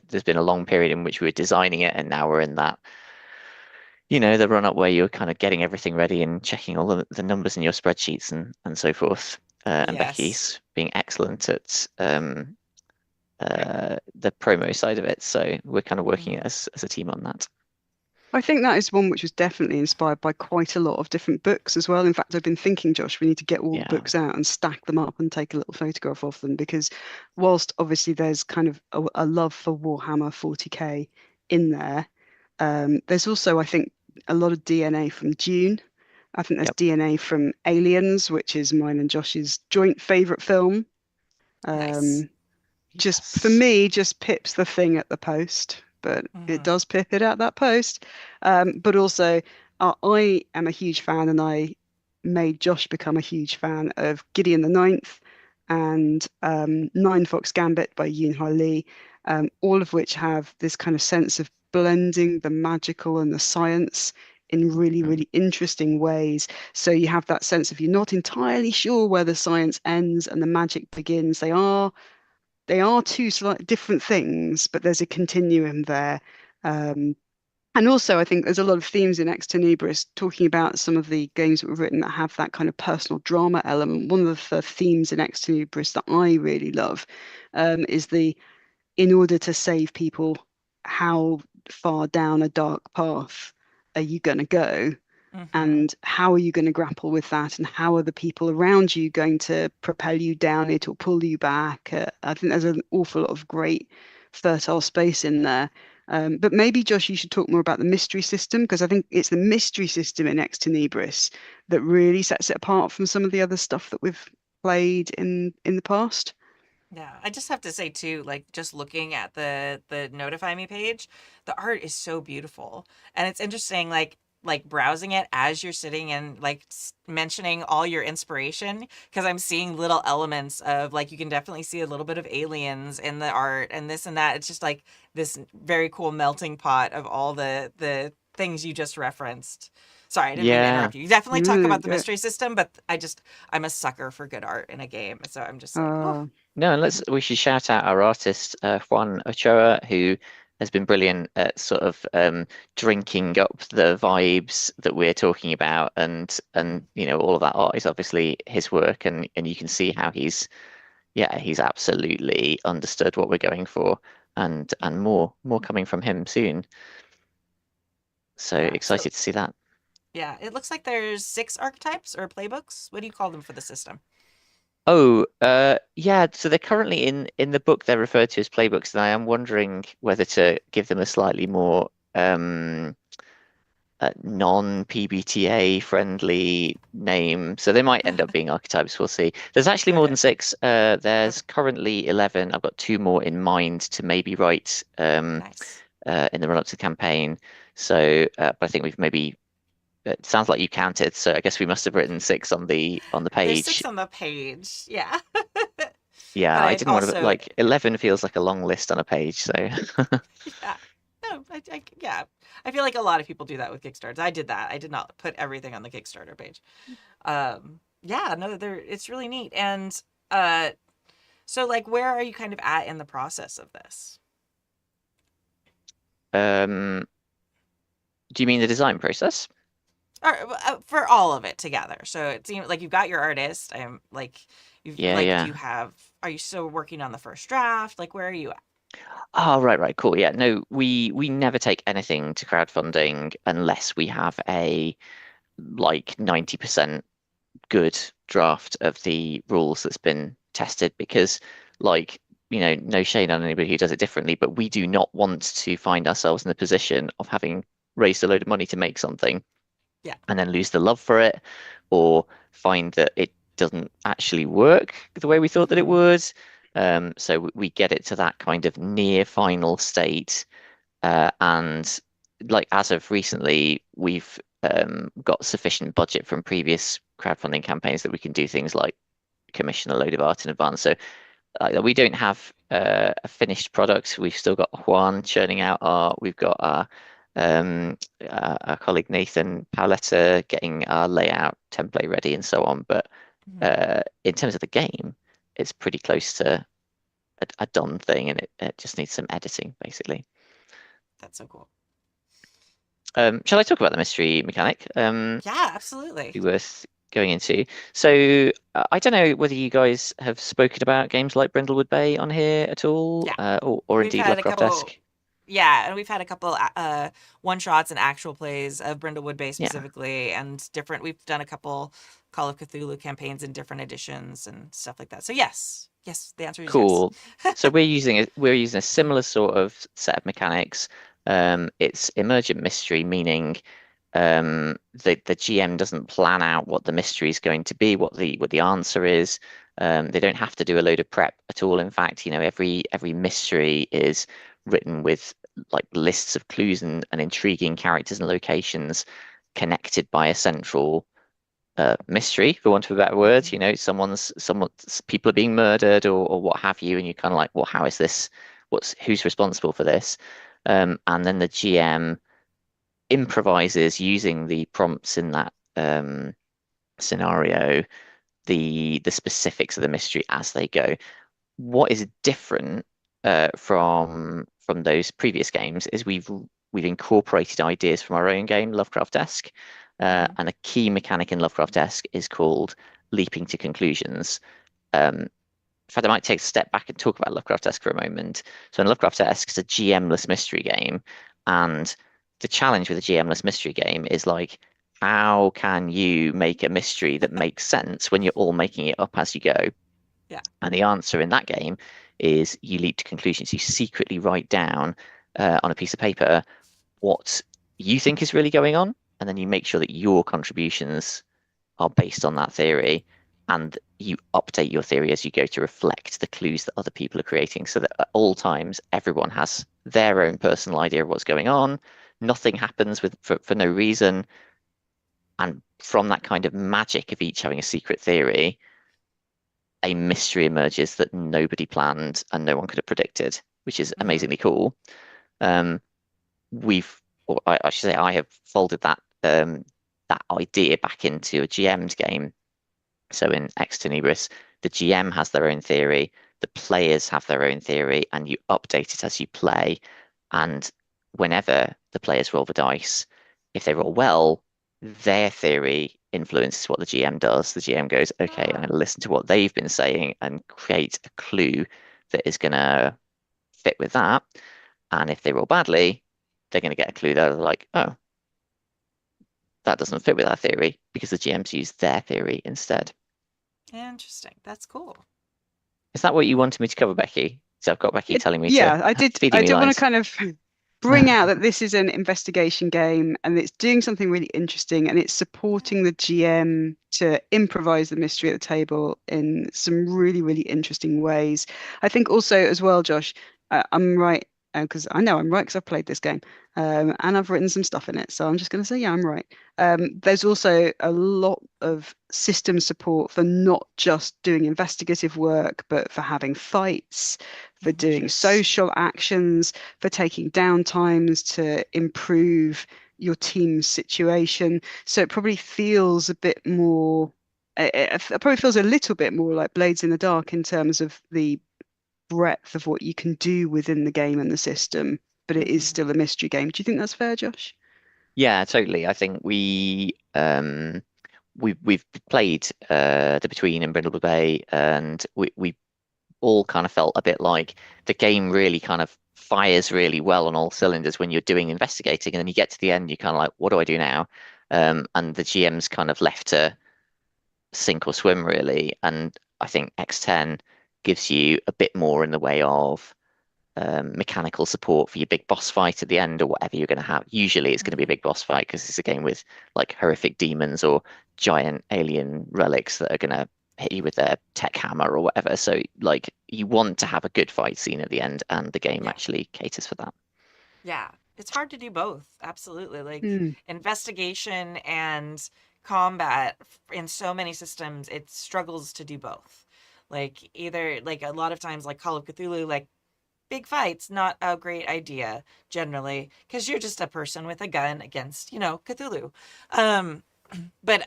there's been a long period in which we were designing it, and now we're in that. The run up where you're kind of getting everything ready and checking all the numbers in your spreadsheets and so forth. And Yes. Becky's being excellent at the promo side of it. So we're kind of working as a team on that. I think that is one which was definitely inspired by quite a lot of different books as well. In fact, I've been thinking, Josh, we need to get all the Yeah. books out and stack them up and take a little photograph of them, because whilst obviously there's kind of a love for Warhammer 40K in there, there's also, I think, a lot of DNA from Dune. I think there's Yep. DNA from Aliens, which is mine and Josh's joint favorite film. Nice. Just for me, just pips the thing at the post, but it does pip it at that post. But also, I am a huge fan, and I made Josh become a huge fan of Gideon the Ninth and Nine Fox Gambit by Yoon Hai Lee, all of which have this kind of sense of blending the magical and the science in really, really interesting ways. So you have that sense of you're not entirely sure where the science ends and the magic begins. They are two slightly different things, but there's a continuum there. And also, I think there's a lot of themes in Ex Tenebris talking about some of the games that were written that have that kind of personal drama element. One of the themes in Ex Tenebris that I really love is in order to save people, how far down a dark path are you going to go? And how are you going to grapple with that? And how are the people around you going to propel you down it or pull you back? I think there's an awful lot of great fertile space in there. But maybe, Josh, you should talk more about the mystery system, because I think it's the mystery system in Ex Tenebris that really sets it apart from some of the other stuff that we've played in the past. Yeah, I just have to say too, like just looking at the Notify Me page, the art is so beautiful. And it's interesting like browsing it as you're sitting and like mentioning all your inspiration, because I'm seeing little elements of like you can definitely see a little bit of aliens in the art and this and that. It's just like this very cool melting pot of all the things you just referenced. Sorry, I didn't mean to Yeah. interrupt you. You definitely talk about the Yeah. mystery system, but I'm a sucker for good art in a game. So I'm just like, oh. No, and we should shout out our artist, Juan Ochoa, who has been brilliant at sort of drinking up the vibes that we're talking about, and all of that art is obviously his work, and you can see how he's absolutely understood what we're going for, and more coming from him soon. So Yeah, excited to see that. Yeah, it looks like there's 6 archetypes or playbooks. What do you call them for the system? Oh, yeah. So they're currently in the book. They're referred to as playbooks, and I am wondering whether to give them a slightly more non-PBTA friendly name. So they might end up being archetypes. We'll see. There's actually more than Okay. 6. Okay. There's currently 11. I've got 2 more in mind to maybe write Nice. in the run-up to the campaign. So, but I think we've maybe. It sounds like you counted, so I guess we must have written 6 on the There's page. 6 on the page. Yeah. Yeah, But I I didn't want to also, like 11 feels like a long list on a page, so yeah. No, yeah. I feel like a lot of people do that with Kickstarters. I did that. I did not put everything on the Kickstarter page. Yeah, no, it's really neat. And uh, so like, where are you kind of at in the process of this? um do you mean the design process? Or for all of it together. So it seems like you've got your artist. I'm like, Yeah, do yeah. you have? Are you still working on the first draft? Like, where are you at? Oh, right, right, cool. Yeah, no, we never take anything to crowdfunding unless we have a like 90% good draft of the rules that's been tested because like, no shade on anybody who does it differently, but we do not want to find ourselves in the position of having raised a load of money to make something Yeah. and then lose the love for it or find that it doesn't actually work the way we thought that it Mm-hmm. would. So we get it to that kind of near final state. And like as of recently, we've got sufficient budget from previous crowdfunding campaigns that we can do things like commission a load of art in advance. So we don't have a finished product. We've still got Juan churning out art. We've got our colleague Nathan Paoletta getting our layout template ready and so on. But Mm-hmm. in terms of the game, it's pretty close to a done thing, and it just needs some editing, basically. That's so cool. Shall I talk about the mystery mechanic? Yeah, absolutely. Be worth going into. So I don't know whether you guys have spoken about games like Brindlewood Bay on here at all, Yeah, or we've indeed had a couple. Lovecraft-esque. Yeah, and we've had a couple one shots and actual plays of Brindlewood Bay Yeah, specifically, and different. We've done a couple Call of Cthulhu campaigns in different editions and stuff like that. So yes, yes, the answer is yes. cool. So we're using a similar sort of set of mechanics. It's emergent mystery, meaning the GM doesn't plan out what the mystery is going to be, what the answer is. They don't have to do a load of prep at all. In fact, every mystery is written with like lists of clues and intriguing characters and locations connected by a central mystery, for want of a better word. Mhm. Someone's people are being murdered or what have you, and you're kind of like, well, how is this? Who's responsible for this? And then the GM improvises using the prompts in that scenario, the specifics of the mystery as they go. What is different from those previous games is we've incorporated ideas from our own game, Lovecraft-esque, Mhm. and a key mechanic in Lovecraft-esque is called leaping to conclusions. In fact, I might take a step back and talk about Lovecraft-esque for a moment. So in Lovecraft-esque, it's a GM-less mystery game, and the challenge with a GM-less mystery game is like, how can you make a mystery that makes sense when you're all making it up as you go? Yeah. And the answer in that game is you leap to conclusions. You secretly write down on a piece of paper what you think is really going on, and then you make sure that your contributions are based on that theory, and you update your theory as you go to reflect the clues that other people are creating, so that at all times everyone has their own personal idea of what's going on. Nothing happens for no reason, and from that kind of magic of each having a secret theory, a mystery emerges that nobody planned and no one could have predicted, which is Mhm. amazingly cool. Um, or I should say, I have folded that idea back into a GM's game. So in Ex Tenebris, the GM has their own theory, the players have their own theory, and you update it as you play. And whenever the players roll the dice, if they roll well, their theory influences what the GM does. The GM goes, okay, I'm going Ah. to listen to what they've been saying and create a clue that is going to fit with that. And if they roll badly, they're going to get a clue that are like, oh, that doesn't fit with our theory because the GMs use their theory instead. Interesting. That's cool. Is that what you wanted me to cover, Becky? So I've got Becky telling me Yeah, to I did. feeding I me did want lines. to kind of bring out that this is an investigation game and it's doing something really interesting and it's supporting the GM to improvise the mystery at the table in some really, really interesting ways. I think also as well, Josh, I'm right because I know I'm right because I've played this game and I've written some stuff in it. So I'm just going to say, yeah, I'm right. There's also a lot of system support for not just doing investigative work, but for having fights, for doing Yes. social actions, for taking downtimes to improve your team's situation. So it probably feels a bit more, it probably feels a little bit more like Blades in the Dark in terms of the breadth of what you can do within the game and the system, but it is still a mystery game. Do you think that's fair, Josh? Yeah, totally. I think we've played the Between and Brindle Bay, and we all kind of felt a bit like the game really kind of fires really well on all cylinders when you're doing investigating, and then you get to the end, you're kind of like, what do I do now? And the GM's kind of left to sink or swim really. And I think X10 gives you a bit more in the way of mechanical support for your big boss fight at the end or whatever you're going to have. Usually it's going to be a big boss fight because it's a game with like horrific demons or giant alien relics that are going to hit you with their tech hammer or whatever. So like you want to have a good fight scene at the end, and the game actually caters for that. Yeah, it's hard to do both. Absolutely. Like Hmm. investigation and combat in so many systems, it struggles to do both. Like either like a lot of times like Call of Cthulhu, like big fights, not a great idea generally, because you're just a person with a gun against, Cthulhu. Um, but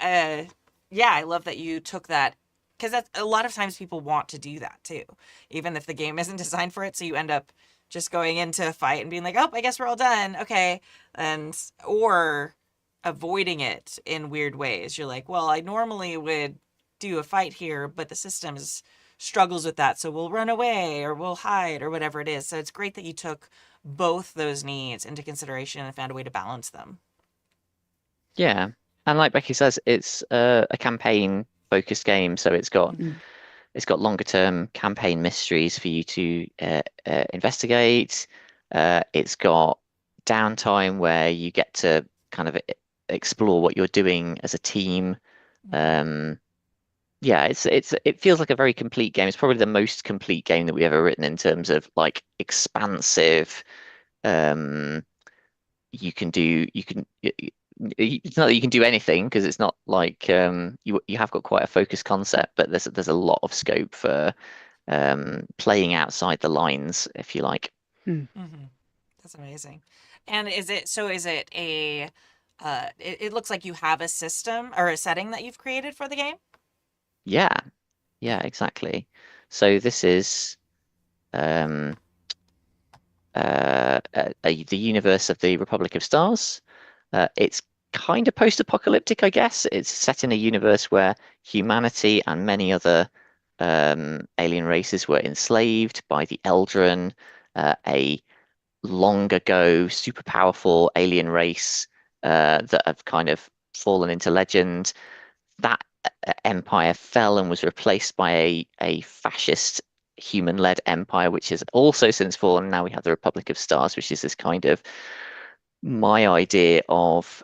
yeah, I love that you took that because that's a lot of times people want to do that too, even if the game isn't designed for it. So you end up just going into a fight and being like, oh, I guess we're all done. Okay. And, or avoiding it in weird ways. You're like, well, I normally would do a fight here, but the system struggles with that. So we'll run away or we'll hide or whatever it is. So it's great that you took both those needs into consideration and found a way to balance them. Yeah. And like Becky says, it's a campaign focused game, so it's got longer term campaign mysteries for you to investigate. It's got downtime where you get to kind of explore what you're doing as a team. Yeah, it feels like a very complete game. It's probably the most complete game that we've ever written in terms of like expansive. Um, it's not that you can do anything because it's not like you have got quite a focused concept, but there's a lot of scope for playing outside the lines, if you like. Mm-hmm. That's amazing. And is it it looks like you have a system or a setting that you've created for the game? Yeah, exactly. So this is um the universe of the Republic of Stars. It's kind of post-apocalyptic, I guess. It's set in a universe where humanity and many other alien races were enslaved by the Eldrin, a long ago super powerful alien race that have kind of fallen into legend. That empire fell and was replaced by a fascist human-led empire, which has also since fallen. Now we have the Republic of Stars, which is this kind of my idea of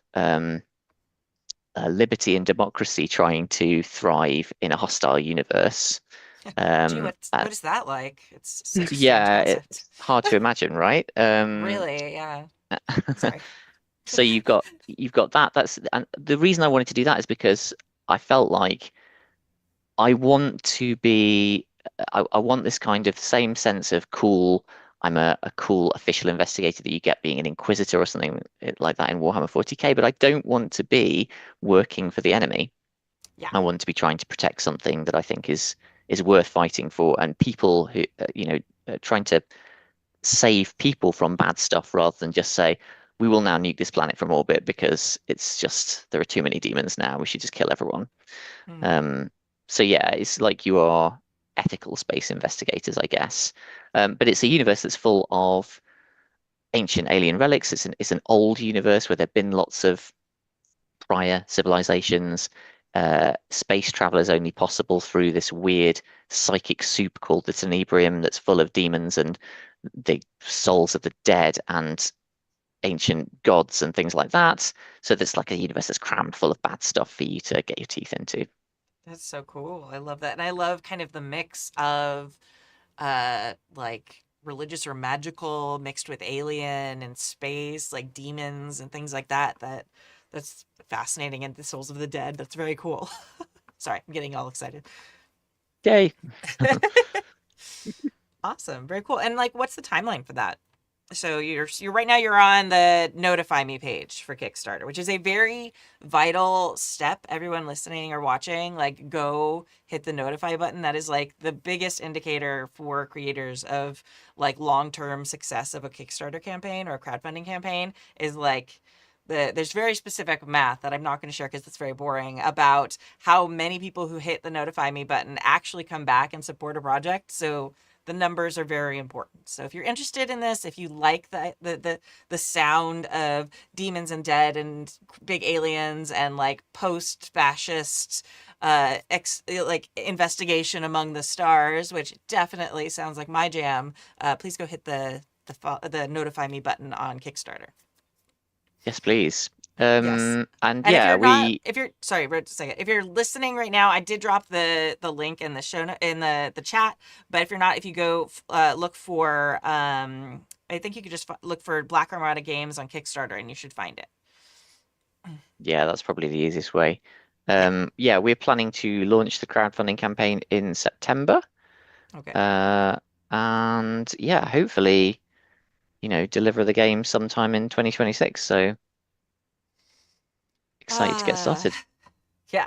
liberty and democracy trying to thrive in a hostile universe. Gee, what is that like? It's such a strange Yeah, concept. it's hard to imagine, right? Really, yeah. Sorry. So you've got that. And the reason I wanted to do that is because I felt like I want to be I want this kind of same sense of cool. I'm a cool official investigator that you get being an inquisitor or something like that in Warhammer 40K, but I don't want to be working for the enemy. Yeah. I want to be trying to protect something that I think is worth fighting for, and people who trying to save people from bad stuff rather than just say we will now nuke this planet from orbit because it's just there are too many demons now. We should just kill everyone. Mm. So yeah, it's like you are ethical space investigators, I guess. But it's a universe that's full of ancient alien relics. It's an old universe where there've been lots of prior civilizations. Space travel is only possible through this weird psychic soup called the Tenebrium that's full of demons and the souls of the dead and ancient gods and things like that. So there's like a universe that's crammed full of bad stuff for you to get your teeth into. That's so cool. I love that. And I love kind of the mix of like religious or magical mixed with alien and space, like demons and things like that. That's fascinating. And the souls of the dead. That's very cool. Sorry, I'm getting all excited. Yay. Awesome. Very cool. And like what's the timeline for that? So you're right now you're on the notify me page for Kickstarter, which is a very vital step. Everyone listening or watching, like go hit the notify button. That is like the biggest indicator for creators of like long-term success of a Kickstarter campaign or a crowdfunding campaign is like there's very specific math that I'm not going to share because it's very boring about how many people who hit the notify me button actually come back and support a project. So the numbers are very important. So if you're interested in this, if you like the sound of demons and dead and big aliens and like post-fascist like investigation among the stars, which definitely sounds like my jam, please go hit the notify me button on Kickstarter. Yes, please. Yes. And if yeah, you're not, we if you're sorry, wait a second. If you're listening right now, I did drop the link in the show in the chat. But if you're not, if you go look for I think you could just look for Black Armada Games on Kickstarter, and you should find it. yeah, that's probably the easiest way. Yeah. Yeah, we're planning to launch the crowdfunding campaign in September. Okay. And yeah, hopefully, deliver the game sometime in 2026. So excited to get started. Yeah.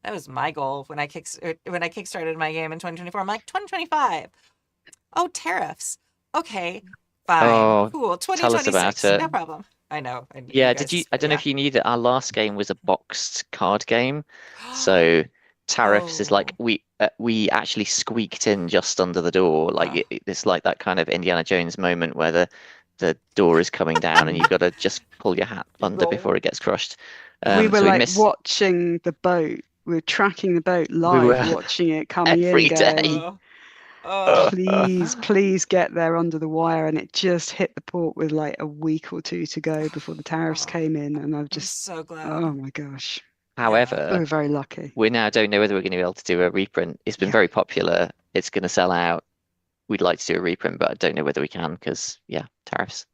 That was my goal when I kickstarted my game in 2024. I'm like 2025. Oh, tariffs. Okay, fine, Oh, cool. tell us about 2026, it. no problem. I know. And Yeah, you did guys, you? I don't know yeah. if you knew that our last game was a boxed card game. So tariffs is like Oh, we actually squeaked in just under the door. Like oh, it's like that kind of Indiana Jones moment where the door is coming down and you've got to just pull your hat you under before roll. it gets crushed. We were So we like missed. watching the boat. We were tracking the boat We live, were watching it coming in, every going, day. Oh, oh, please get there under the wire. And it just hit the port with like a week or two to go before the tariffs oh, came in. And I've I'm just, so glad. oh my gosh, Yeah. we However, were very lucky. we now don't know whether we're going to be able to do a reprint. It's been Yeah. very popular. It's going to sell out. We'd like to do a reprint, but I don't know whether we can because, yeah, tariffs.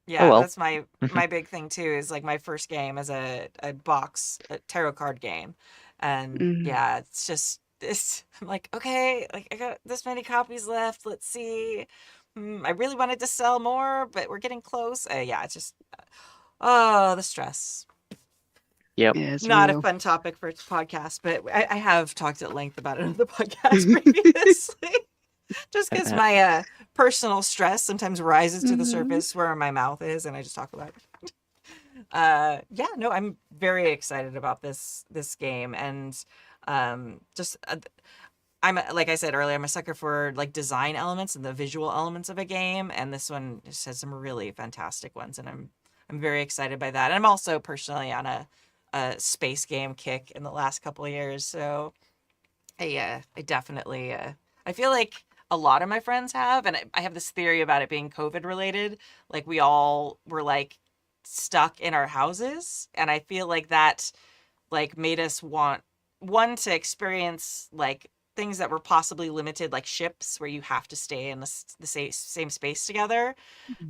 Oh Yeah, well. that's my big thing too, is like my first game as a tarot card game. And Mm. yeah, it's just this I'm like, okay, like I got this many copies left. Let's see. I really wanted to sell more, but we're getting close. Yeah, it's just oh, the stress. Yep. Yeah, it's Not a real. fun topic for a podcast, but I have talked at length about it on the podcast previously. Just I because bet. my personal stress sometimes rises to the Mhm. surface where my mouth is, and I just talk about it. Yeah, no, I'm very excited about this game, and just like I said earlier, I'm a sucker for like design elements and the visual elements of a game, and this one just has some really fantastic ones, and I'm very excited by that. And I'm also personally on a space game kick in the last couple of years, so I definitely I feel like a lot of my friends have, and I have this theory about it being COVID related. Like we all were like stuck in our houses, and I feel like that like made us want one to experience like things that were possibly limited, like ships where you have to stay in the same space together.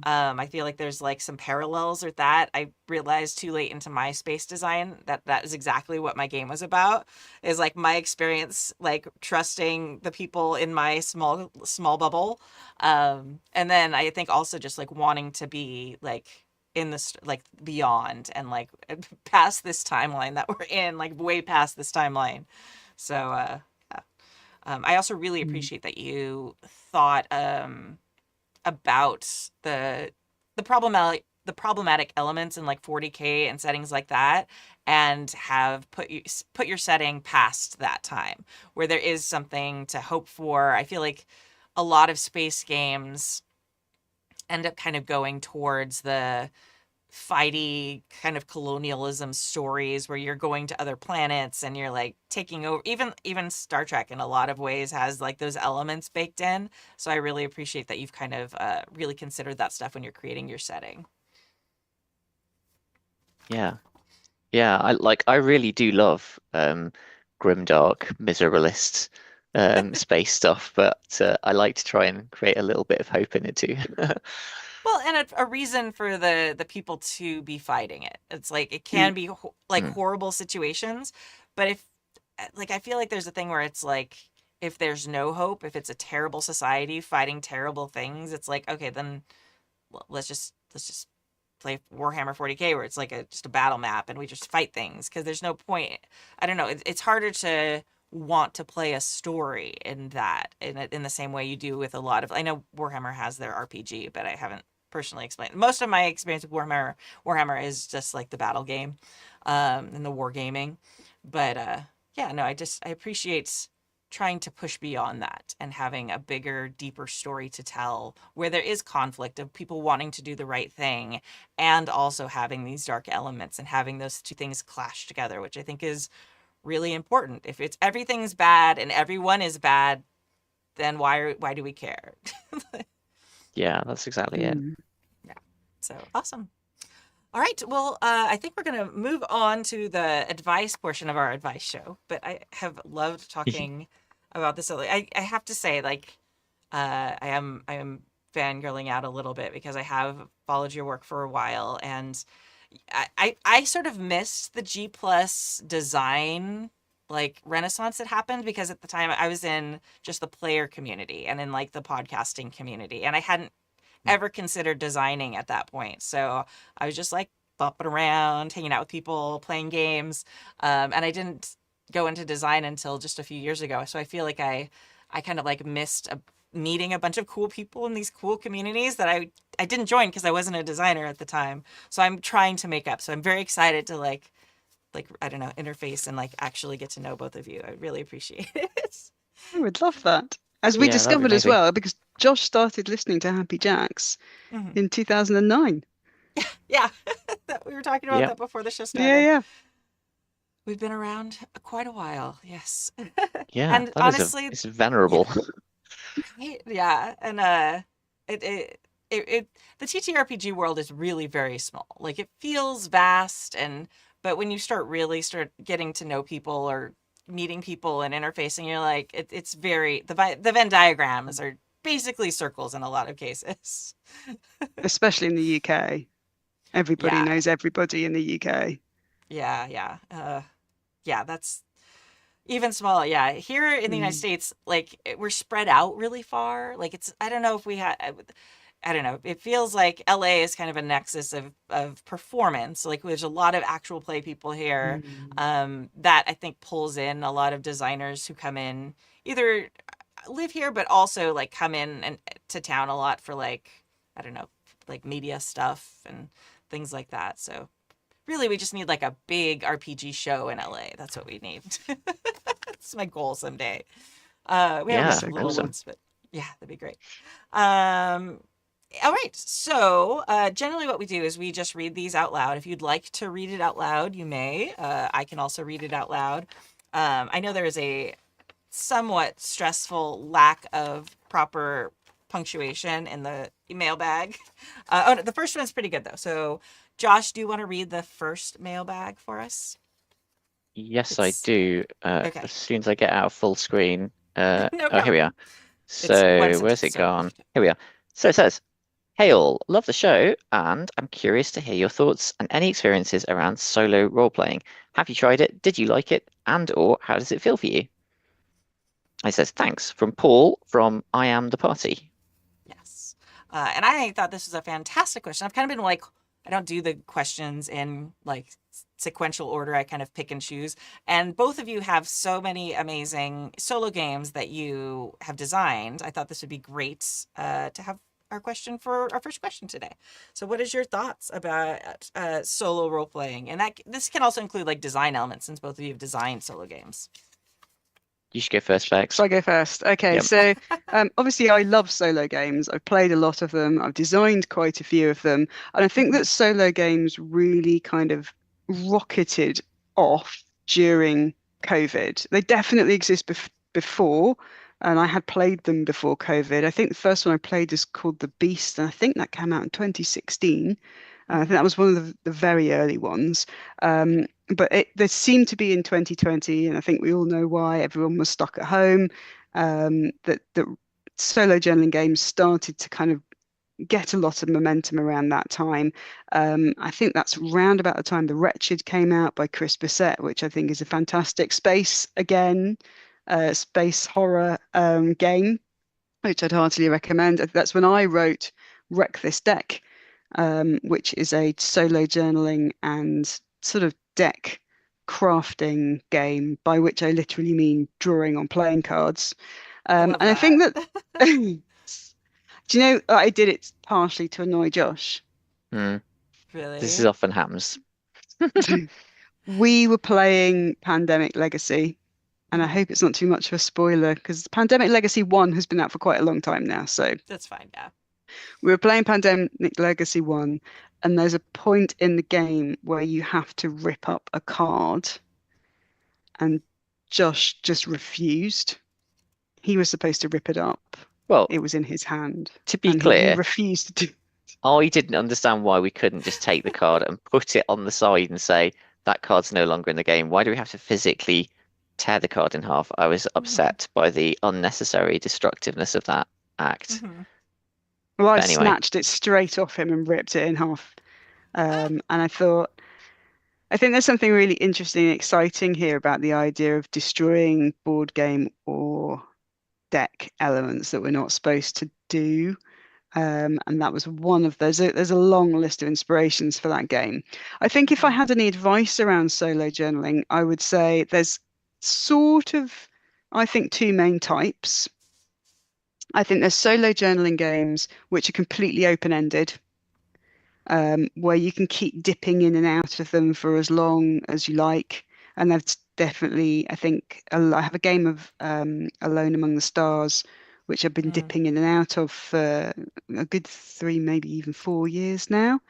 I feel like there's like some parallels with that. I realized too late into my space design that that is exactly what my game was about. Is like my experience, like trusting the people in my small bubble, and then I think also just like wanting to be like in this like beyond and like past this timeline that we're in, like way past this timeline. So yeah. I also really Mm. appreciate that you thought about the problematic elements in like 40K and settings like that, and have put your setting past that time where there is something to hope for. I feel like a lot of space games end up kind of going towards fighty kind of colonialism stories where you're going to other planets and you're like taking over. Even Star Trek in a lot of ways has like those elements baked in. So I really appreciate that you've kind of really considered that stuff when you're creating your setting. Yeah. Yeah, I really do love grimdark, miserabilist space stuff, but I like to try and create a little bit of hope in it too. Well, and a reason for the people to be fighting it. It's like it can be like horrible situations, but if like I feel like there's a thing where it's like if there's no hope, if it's a terrible society fighting terrible things, it's like okay, then let's just play Warhammer 40K where it's like just a battle map and we just fight things because there's no point. I don't know. It's harder to want to play a story in that in the same way you do with a lot of. I know Warhammer has their RPG, but I haven't personally explained. Most of my experience with Warhammer is just like the battle game, and the wargaming. But yeah, no, I appreciate trying to push beyond that and having a bigger, deeper story to tell where there is conflict of people wanting to do the right thing and also having these dark elements and having those two things clash together, which I think is really important. If it's everything's bad and everyone is bad, then why do we care? Yeah, that's exactly it. Yeah. So awesome. All right. Well, I think we're going to move on to the advice portion of our advice show, but I have loved talking about this. I have to say, like, I am fangirling out a little bit because I have followed your work for a while, and I sort of missed the G plus design like renaissance that happened because at the time I was in just the player community and in like the podcasting community, and I hadn't ever considered designing at that point. So I was just like bumping around, hanging out with people, playing games. And I didn't go into design until just a few years ago. So I feel like I kind of like missed meeting a bunch of cool people in these cool communities that I didn't join because I wasn't a designer at the time. So I'm trying to make up. So I'm very excited to like, I don't know, interface and like actually get to know both of you. I really appreciate it. I would love that. As we Yeah, that'd be discovered as amazing. well, because Josh started listening to Happy Jacks in 2009. Yeah, we were talking about Yep. that before the show started. Yeah. We've been around quite a while, yes. Yeah, And that is honestly, it's venerable. yeah, and it the TTRPG world is really very small. Like it feels vast, but when you start getting to know people or meeting people and interfacing, you're like it's very the Venn diagrams are basically circles in a lot of cases. Especially in the UK. Everybody knows everybody in the UK. Yeah. Yeah, that's even small. Yeah, here in the United States, like we're spread out really far. Like I don't know if we I don't know. It feels like LA is kind of a nexus of performance. Like there's a lot of actual play people here that I think pulls in a lot of designers who come in, either live here, but also like come in and to town a lot for like, I don't know, like media stuff and things like that. So really we just need like a big RPG show in LA. That's what we need. That's my goal someday. We have Yeah, some little awesome. ones, but yeah, that'd be great. All right. So generally what we do is we just read these out loud. If you'd like to read it out loud, you may. I can also read it out loud. I know there is a somewhat stressful lack of proper punctuation in the mailbag. No, the first one's pretty good though. So Josh, do you want to read the first mailbag for us? Yes, I do. Okay. As soon as I get out of full screen. No Oh, here we are. So one where's sentence, it so- gone? Here we are. So it says, "Hey all, love the show, and I'm curious to hear your thoughts and any experiences around solo role playing. Have you tried it? Did you like it? And or how does it feel for you?" It says, "Thanks from Paul from I Am the Party." Yes. And I thought this was a fantastic question. I've kind of been like, I don't do the questions in like sequential order. I kind of pick and choose. And both of you have so many amazing solo games that you have designed. I thought this would be great to have our first question today. So what is your thoughts about solo role playing? And this can also include like design elements since both of you have designed solo games. You should go first, Bex. Shall I go first? Okay, Yep. so obviously I love solo games. I've played a lot of them. I've designed quite a few of them. And I think that solo games really kind of rocketed off during COVID. They definitely exist before, and I had played them before COVID. I think the first one I played is called The Beast, and I think that came out in 2016. I think that was one of the very early ones. But they seemed to be in 2020, and I think we all know why. Everyone was stuck at home. That solo journaling games started to kind of get a lot of momentum around that time. I think that's round about the time The Wretched came out by Chris Bissett, which I think is a fantastic space horror game, which I'd heartily recommend. That's when I wrote Wreck This Deck, which is a solo journaling and sort of deck crafting game, by which I literally mean drawing on playing cards. And I think that do you know I did it partially to annoy Josh. Really? This is often happens. We were playing Pandemic Legacy, and I hope it's not too much of a spoiler because Pandemic Legacy 1 has been out for quite a long time now, so That's fine, yeah. we were playing Pandemic Legacy 1, and there's a point in the game where you have to rip up a card, and Josh just refused. He was supposed to rip it up. Well, it was in his hand. To be and clear, he refused to do. I didn't understand why we couldn't just take the card and put it on the side and say that card's no longer in the game. Why do we have to physically tear the card in half? I was upset by the unnecessary destructiveness of that act. Well, I anyway. snatched it straight off him and ripped it in half. And I think there's something really interesting and exciting here about the idea of destroying board game or deck elements that we're not supposed to do. And that was one of those. There's a long list of inspirations for that game. I think if I had any advice around solo journaling, I would say there's sort of, I think, two main types. I think there's solo journaling games which are completely open-ended, where you can keep dipping in and out of them for as long as you like. And that's definitely, I think, I have a game of Alone Among the Stars, which I've been dipping in and out of for a good 3, maybe even 4 years now,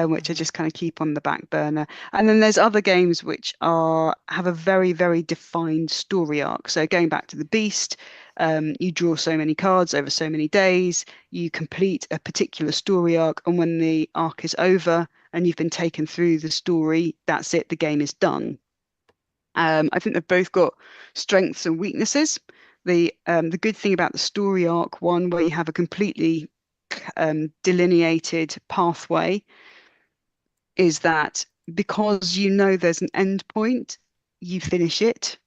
which I just kind of keep on the back burner. And then there's other games which have a very, very defined story arc. So going back to The Beast, you draw so many cards over so many days, you complete a particular story arc, and when the arc is over and you've been taken through the story, that's it, the game is done. I think they've both got strengths and weaknesses. The good thing about the story arc one, where you have a completely delineated pathway, is that because you know there's an end point, you finish it.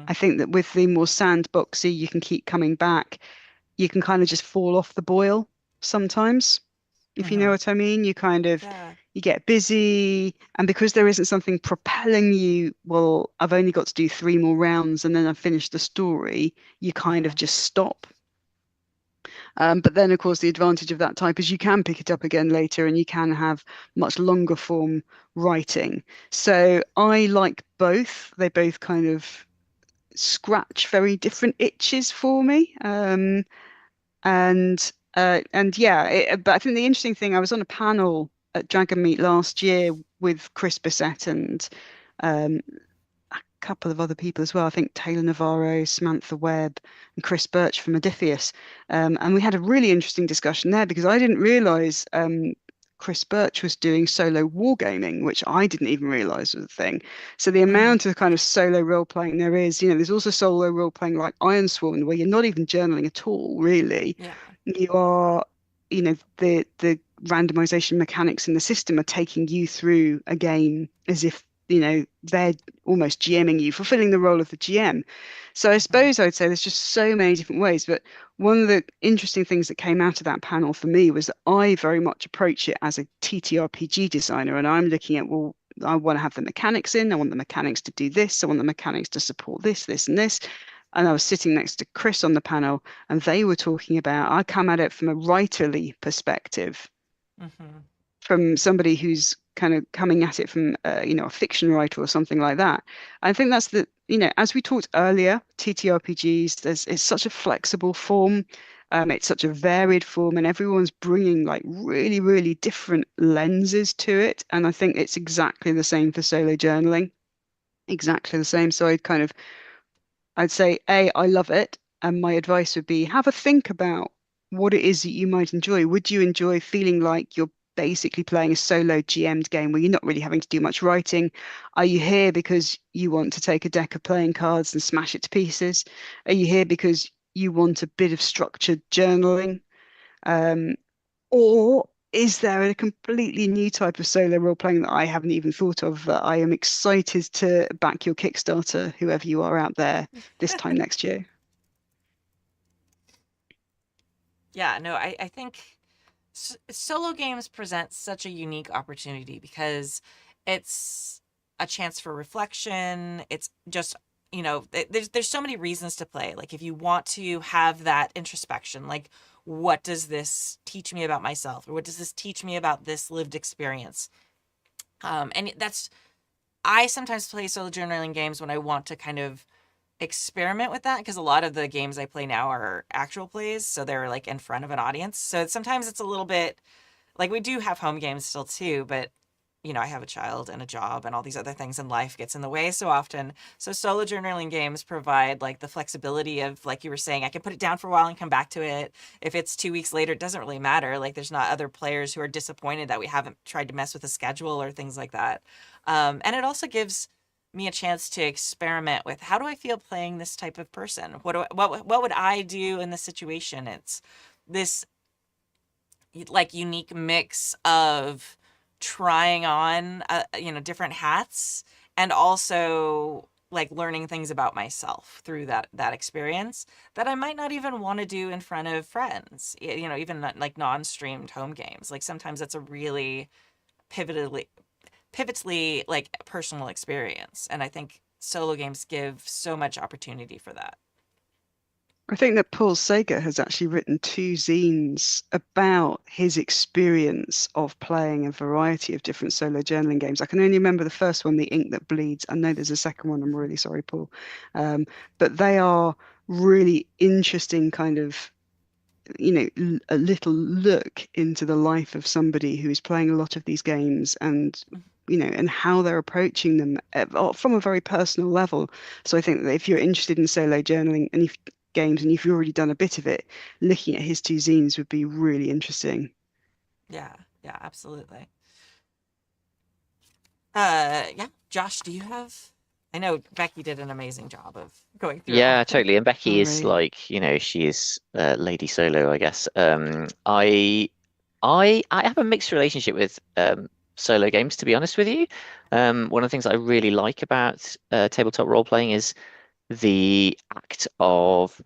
I think that with the more sandboxy, you can keep coming back. You can kind of just fall off the boil sometimes, if you know what I mean. You kind of you get busy, and because there isn't something propelling you, well, I've only got to do 3 more rounds and then I've finished the story, you kind of just stop. But then, of course, the advantage of that type is you can pick it up again later and you can have much longer form writing. So I like both. They both kind of scratch very different itches for me. And yeah, but I think the interesting thing, I was on a panel at Dragon Meet last year with Chris Bissett and a couple of other people as well. I think Taylor Navarro, Samantha Webb, and Chris Birch from Odysseus. And we had a really interesting discussion there because I didn't realize Chris Birch was doing solo wargaming, which I didn't even realize was a thing. So the amount of kind of solo role playing there is, there's also solo role playing like Ironsworn, where you're not even journaling at all, really. Yeah. You are, the randomization mechanics in the system are taking you through a game as if, they're almost GMing you, fulfilling the role of the GM. So I suppose I'd say there's just so many different ways. But one of the interesting things that came out of that panel for me was that I very much approach it as a TTRPG designer. And I'm looking at, well, I want to have the mechanics in. I want the mechanics to do this. I want the mechanics to support this, this, and this. And I was sitting next to Chris on the panel, and they were talking about, I come at it from a writerly perspective. from somebody who's kind of coming at it from a fiction writer or something like that. I think that's as we talked earlier, TTRPGs, it's such a flexible form. It's such a varied form, and everyone's bringing like really, really different lenses to it. And I think it's exactly the same for solo journaling, exactly the same. So I'd say, I love it. And my advice would be have a think about what it is that you might enjoy. Would you enjoy feeling like you're basically playing a solo GM'd game where you're not really having to do much writing? Are you here because you want to take a deck of playing cards and smash it to pieces? Are you here because you want a bit of structured journaling? Or is there a completely new type of solo role playing that I haven't even thought of that I am excited to back your Kickstarter, whoever you are out there, this time next year? Yeah, no, I think solo games present such a unique opportunity because it's a chance for reflection. It's just, there's so many reasons to play. Like if you want to have that introspection, like what does this teach me about myself, or what does this teach me about this lived experience? And I sometimes play solo journaling games when I want to kind of experiment with that, because a lot of the games I play now are actual plays, so they're like in front of an audience. So sometimes it's a little bit like we do have home games still too, but I have a child and a job and all these other things in life gets in the way so often. So solo journaling games provide like the flexibility of, like you were saying, I can put it down for a while and come back to it. If it's 2 weeks later, it doesn't really matter. Like there's not other players who are disappointed that we haven't tried to mess with the schedule or things like that. And it also gives me a chance to experiment with, how do I feel playing this type of person? What would I do in this situation? It's this like unique mix of trying on different hats, and also like learning things about myself through that experience that I might not even want to do in front of friends, even like non-streamed home games. Like sometimes it's a really pivotally like personal experience, and I think solo games give so much opportunity for that. I think that Paul Sager has actually written 2 zines about his experience of playing a variety of different solo journaling games. I can only remember the first one, The Ink That Bleeds. I know there's a second one. I'm really sorry, Paul. But they are really interesting kind of, a little look into the life of somebody who is playing a lot of these games, and and how they're approaching them from a very personal level. So I think that if you're interested in solo journaling and games, and if you've already done a bit of it, looking at his 2 zines would be really interesting. Yeah, absolutely. Yeah, Josh, do you have? I know Becky did an amazing job of going through. Yeah, totally. And Becky is Sorry. like, she is Lady Solo, I guess. I have a mixed relationship with solo games, to be honest with you. One of the things I really like about tabletop role playing is the act of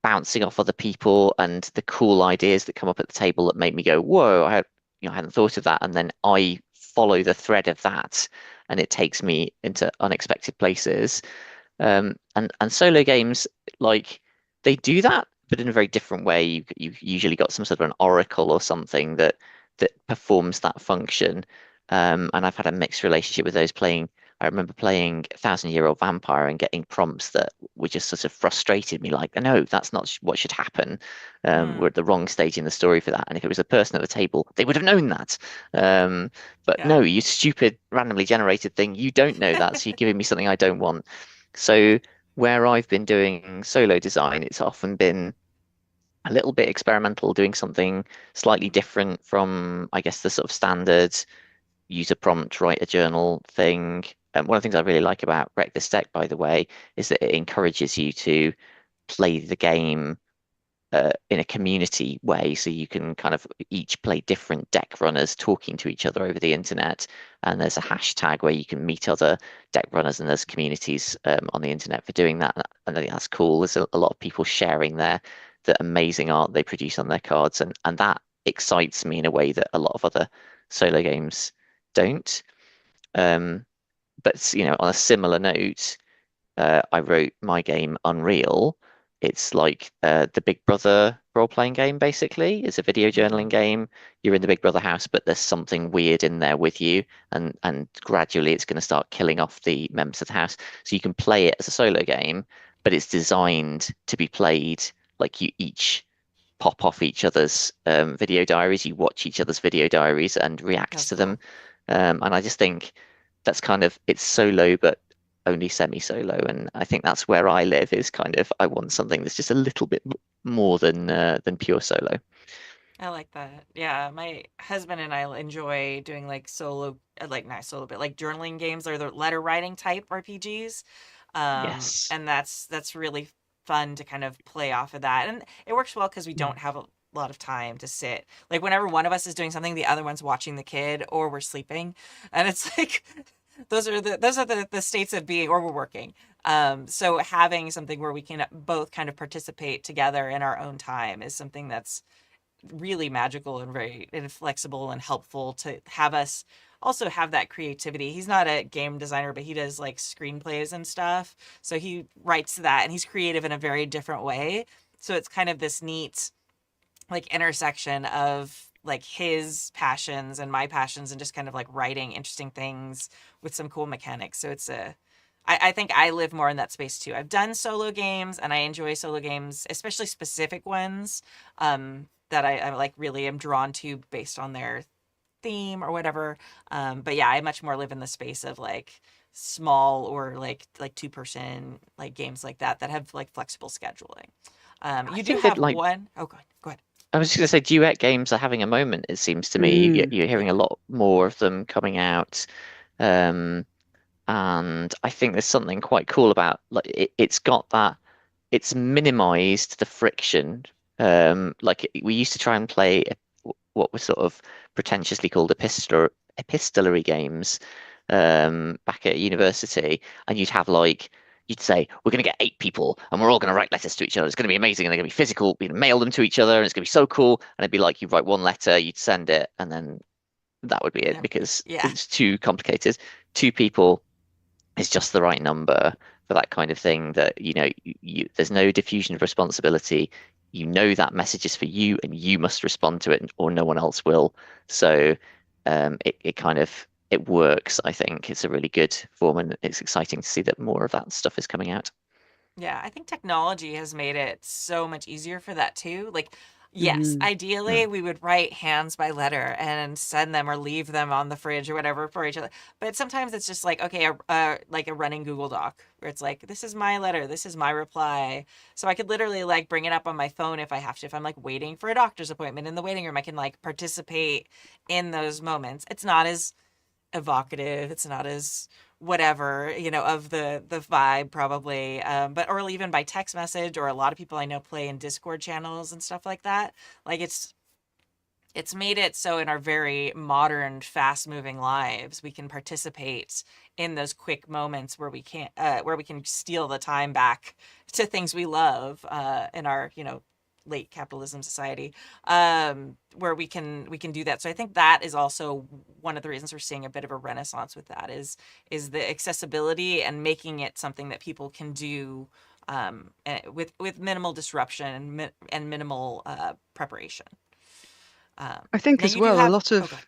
bouncing off other people and the cool ideas that come up at the table that make me go, whoa, I hadn't thought of that. And then I follow the thread of that, and it takes me into unexpected places. And solo games, like, they do that, but in a very different way. You've usually got some sort of an oracle or something that performs that function. And I've had a mixed relationship with those playing. I remember playing 1,000-Year-Old Vampire and getting prompts that were just sort of frustrated me, like, no, that's not what should happen. We're at the wrong stage in the story for that. And if it was a person at the table, they would have known that. But no, Yeah. you stupid randomly generated thing, you don't know that, so you're giving me something I don't want. So where I've been doing solo design, it's often been a little bit experimental, doing something slightly different from, I guess, the sort of standard use a prompt, write a journal thing. And one of the things I really like about Wreck This Deck, by the way, is that it encourages you to play the game in a community way. So you can kind of each play different deck runners talking to each other over the internet. And there's a hashtag where you can meet other deck runners, and there's communities on the internet for doing that. And I think that's cool. There's a lot of people sharing the amazing art they produce on their cards. And that excites me in a way that a lot of other solo games don't. But on a similar note, I wrote my game Unreal, it's like the Big Brother role-playing game, basically. It's a video journaling game. You're in the Big Brother house, but there's something weird in there with you, and gradually it's going to start killing off the members of the house. So you can play it as a solo game, but it's designed to be played like you each pop off each other's video diaries. You watch each other's video diaries and react That's to cool. them. And I just think that's kind of it's solo, but only semi-solo. And I think that's where I live is kind of I want something that's just a little bit more than pure solo. I like that. Yeah, my husband and I enjoy doing like solo, like not solo, but like journaling games or the letter writing type RPGs. Yes. And that's really fun to kind of play off of that. And it works well because we don't have a lot of time to sit. Like whenever one of us is doing something, the other one's watching the kid or we're sleeping. And it's like those are the states of being or we're working. So having something where we can both kind of participate together in our own time is something that's really magical and very flexible and helpful to have us also have that creativity. He's not a game designer, but he does like screenplays and stuff. So he writes that and he's creative in a very different way. So it's kind of this neat like intersection of like his passions and my passions and just kind of like writing interesting things with some cool mechanics. So I think I live more in that space too. I've done solo games and I enjoy solo games, especially specific ones that I like really am drawn to based on their theme or whatever. But yeah, I much more live in the space of like small or like 2-person like games like that have like flexible scheduling. You do think that have like one. Oh, go ahead. I was just going to say duet games are having a moment, it seems to me. You're hearing a Yeah. lot more of them coming out. Um, and I think there's something quite cool about like it's got that it's minimized the friction. Like we used to try and play what was sort of pretentiously called epistolary games back at university, and you'd have like you'd say we're going to get 8 people and we're all going to write letters to each other. It's going to be amazing and they're going to be physical. We're going to mail them to each other and it's going to be so cool. And it'd be like you write one letter, you'd send it, and then that would be it because Yeah. it's too complicated. 2 people is just the right number for that kind of thing that there's no diffusion of responsibility. You know that message is for you and you must respond to it or no one else will. So it kind of it works. I think it's a really good form and it's exciting to see that more of that stuff is coming out. Yeah, I think technology has made it so much easier for that too. Like, yes, Mm. ideally we would write hands by letter and send them or leave them on the fridge or whatever for each other. But sometimes it's just like, okay, like a running Google Doc where it's like, this is my letter, this is my reply. So I could literally like bring it up on my phone if I have to. If I'm like waiting for a doctor's appointment in the waiting room, I can like participate in those moments. It's not as evocative. It's not as whatever, of the vibe probably. But or even by text message, or a lot of people I know play in Discord channels and stuff like that. Like it's made it so in our very modern, fast moving lives, we can participate in those quick moments where we can steal the time back to things we love in our, late capitalism society, where we can do that. So I think that is also one of the reasons we're seeing a bit of a renaissance with that is the accessibility and making it something that people can do with minimal disruption and minimal preparation. I think Now as you do well, a have. lot Oh, of go ahead.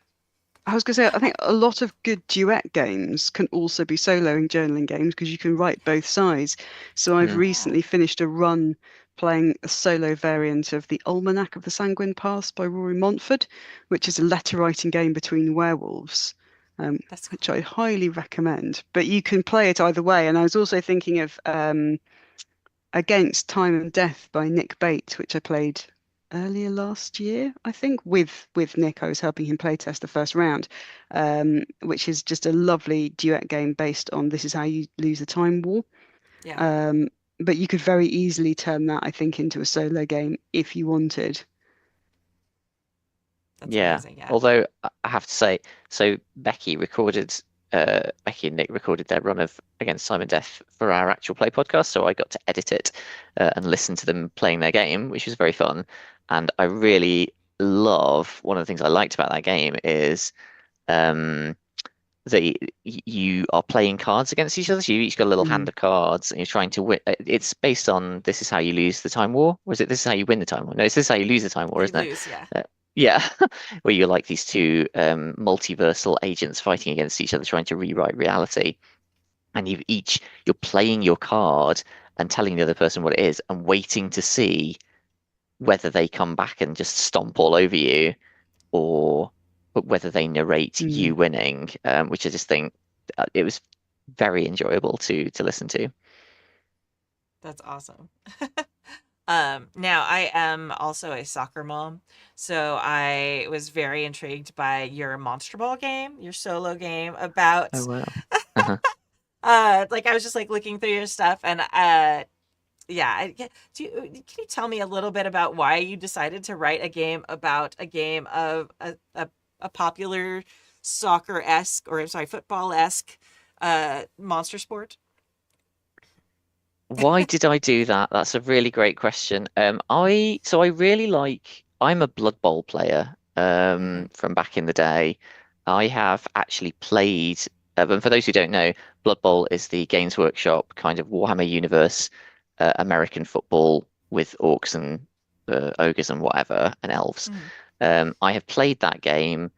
I was going to say, I think a lot of good duet games can also be soloing journaling games because you can write both sides. So I've Mm. Yeah. recently finished a run playing a solo variant of The Almanac of the Sanguine Past by Rory Montford, which is a letter writing game between werewolves, That's cool. which I highly recommend. But you can play it either way. And I was also thinking of Against Time and Death by Nick Bates, which I played earlier last year, I think, with Nick. I was helping him playtest the first round, which is just a lovely duet game based on This Is How You Lose the Time War. Yeah, Um, but you could very easily turn that, I think, into a solo game if you wanted. that's Yeah. amazing. Yeah. Although I have to say, so Becky and Nick recorded their run of Against Time and Death for our actual play podcast. So I got to edit it and listen to them playing their game, which was very fun. And I really love one of the things I liked about that game is um, you are playing cards against each other. So you each got a little hand of cards, and you're trying to win. It's based on this is how you lose the time war, or is it this is how you win the time war? No, it's this is how you lose the time war, You isn't it? lose, yeah. Yeah, where you're like these two multiversal agents fighting against each other, trying to rewrite reality. And you're playing your card and telling the other person what it is, and waiting to see whether they come back and just stomp all over you, or whether they narrate you winning, which I just think it was very enjoyable to listen to. That's awesome. Now I am also a soccer mom, so I was very intrigued by your Monster Ball game, your solo game about. Oh wow. Like I was just like looking through your stuff, and yeah. Can you tell me a little bit about why you decided to write a game about a game of a popular soccer-esque, or I'm sorry, football-esque monster sport? Why did I do that? That's a really great question. I really like. I'm a Blood Bowl player from back in the day. I have actually played. And for those who don't know, Blood Bowl is the Games Workshop kind of Warhammer universe, American football with orcs and ogres and whatever and elves. I have played that game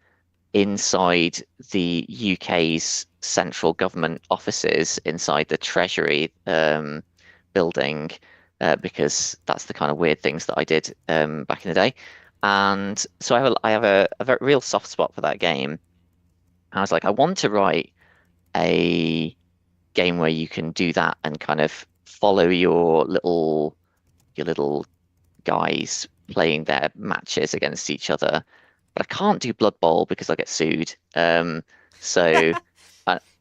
inside the UK's central government offices, inside the Treasury building, because that's the kind of weird things that I did back in the day. And so I have a very real soft spot for that game. I was like, I want to write a game where you can do that and kind of follow your little guys playing their matches against each other. But I can't do Blood Bowl because I get sued. So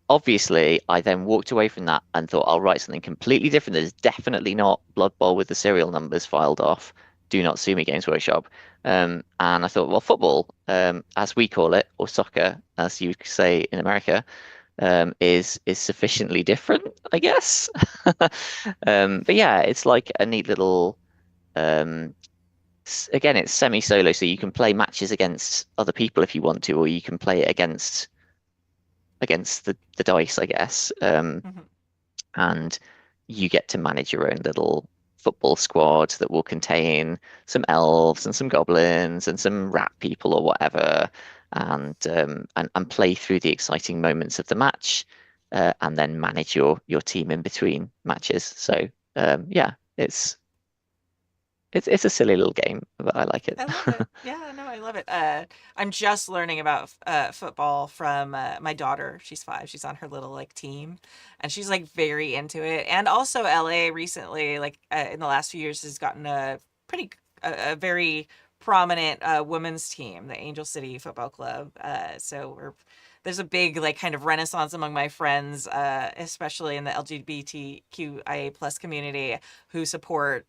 obviously, I then walked away from that and thought I'll write something completely different that is definitely not Blood Bowl with the serial numbers filed off. Do not sue me, Games Workshop. And I thought, well, football, as we call it, or soccer, as you say in America, is sufficiently different, I guess. But yeah, it's like a neat little. Again, it's semi-solo, so you can play matches against other people if you want to, or you can play it against the dice, I guess. And you get to manage your own little football squad that will contain some elves and some goblins and some rat people or whatever, and play through the exciting moments of the match, and then manage your team in between matches. So yeah, it's a silly little game, but I like it. I love it. Yeah, no, I love it. I'm just learning about football from my daughter. She's 5. She's on her little like team, and she's like very into it. And also, LA recently, like in the last few years, has gotten a very prominent women's team, the Angel City Football Club. So there's a big like kind of renaissance among my friends, especially in the LGBTQIA plus community, who support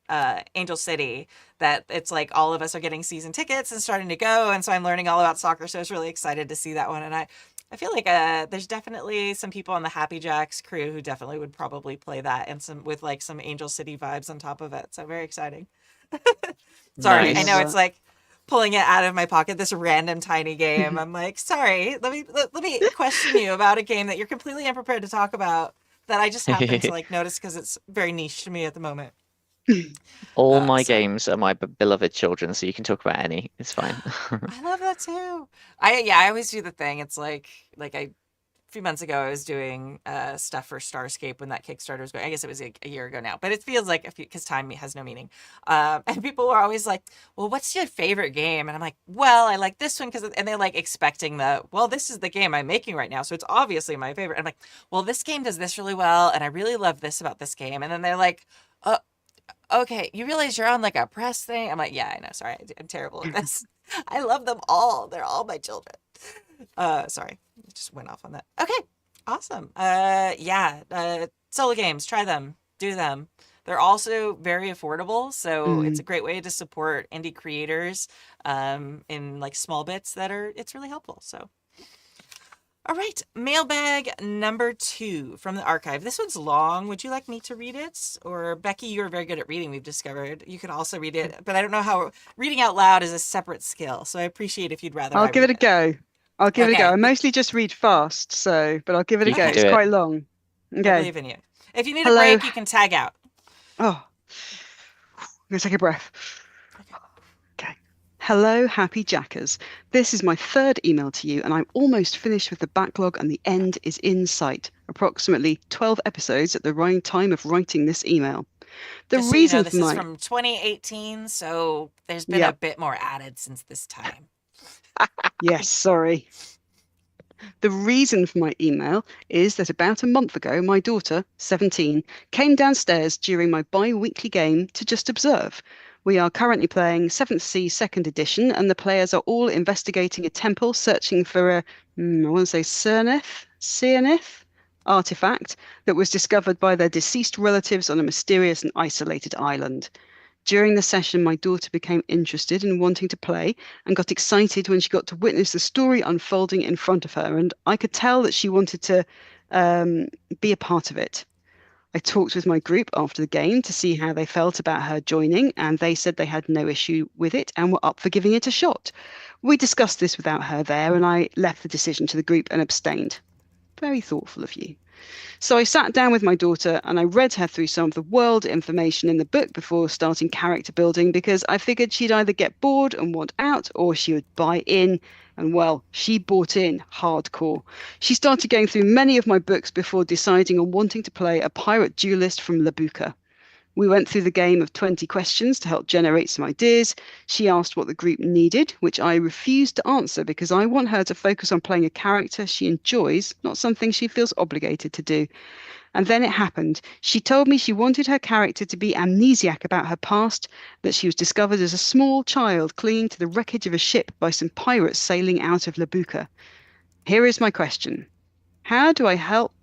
Angel City, that it's like all of us are getting season tickets and starting to go. And so I'm learning all about soccer. So I was really excited to see that one. And I feel like there's definitely some people on the Happy Jacks crew who definitely would probably play that, and some with like some Angel City vibes on top of it. So very exciting. Sorry, Nice. I know it's like pulling it out of my pocket, this random tiny game. I'm like, sorry, let me question you about a game that you're completely unprepared to talk about, that I just happened to like notice because it's very niche to me at the moment. All my games are my beloved children, so you can talk about any. It's fine. I love that too. I always do the thing. It's like a few months ago, I was doing stuff for Starscape when that Kickstarter was going. I guess it was a year ago now, but it feels like because time has no meaning. And people were always like, well, what's your favorite game? And I'm like, well, I like this one and they're like expecting well, this is the game I'm making right now, so it's obviously my favorite. I'm like, well, this game does this really well, and I really love this about this game. And then they're like, okay, you realize you're on like a press thing? I'm like, yeah, I know. Sorry, I'm terrible at this. I love them all. They're all my children. Sorry, I just went off on that. Okay, awesome. Solo games, try them, do them. They're also very affordable, so it's a great way to support indie creators in like small bits it's really helpful. So, all right, mailbag number 2 from the archive. This one's long. Would you like me to read it? Or Becky, you're very good at reading, we've discovered. You can also read it, but I don't know how reading out loud is a separate skill, so I appreciate if you'd rather I'll give it a go. I'll give it a go. Okay. I mostly just read fast, but I'll give it a You go. can It's do it. quite long. I Okay. believe in you. If you need a Hello. break, you can tag out. Oh, I'm going to take a breath. Okay. Hello, Happy Jackers. This is my third email to you, and I'm almost finished with the backlog, and the end is in sight. Approximately 12 episodes at the right time of writing this email. The Just so reason you know, for this is my from 2018, so there's been a Yep. bit more added since this time. Yes, sorry. The reason for my email is that about a month ago, my daughter, 17, came downstairs during my bi-weekly game to just observe. We are currently playing 7th C 2nd edition, and the players are all investigating a temple, searching for I want to say Cernith artifact that was discovered by their deceased relatives on a mysterious and isolated island. During the session, my daughter became interested in wanting to play and got excited when she got to witness the story unfolding in front of her. And I could tell that she wanted to be a part of it. I talked with my group after the game to see how they felt about her joining, and they said they had no issue with it and were up for giving it a shot. We discussed this without her there, and I left the decision to the group and abstained. Very thoughtful of you. So I sat down with my daughter and I read her through some of the world information in the book before starting character building, because I figured she'd either get bored and want out, or she would buy in. And well, she bought in hardcore. She started going through many of my books before deciding on wanting to play a pirate duelist from Labuka. We went through the game of 20 questions to help generate some ideas. She asked what the group needed, which I refused to answer because I want her to focus on playing a character she enjoys, not something she feels obligated to do. And then it happened. She told me she wanted her character to be amnesiac about her past, that she was discovered as a small child clinging to the wreckage of a ship by some pirates sailing out of Labuka. Here is my question. How do I help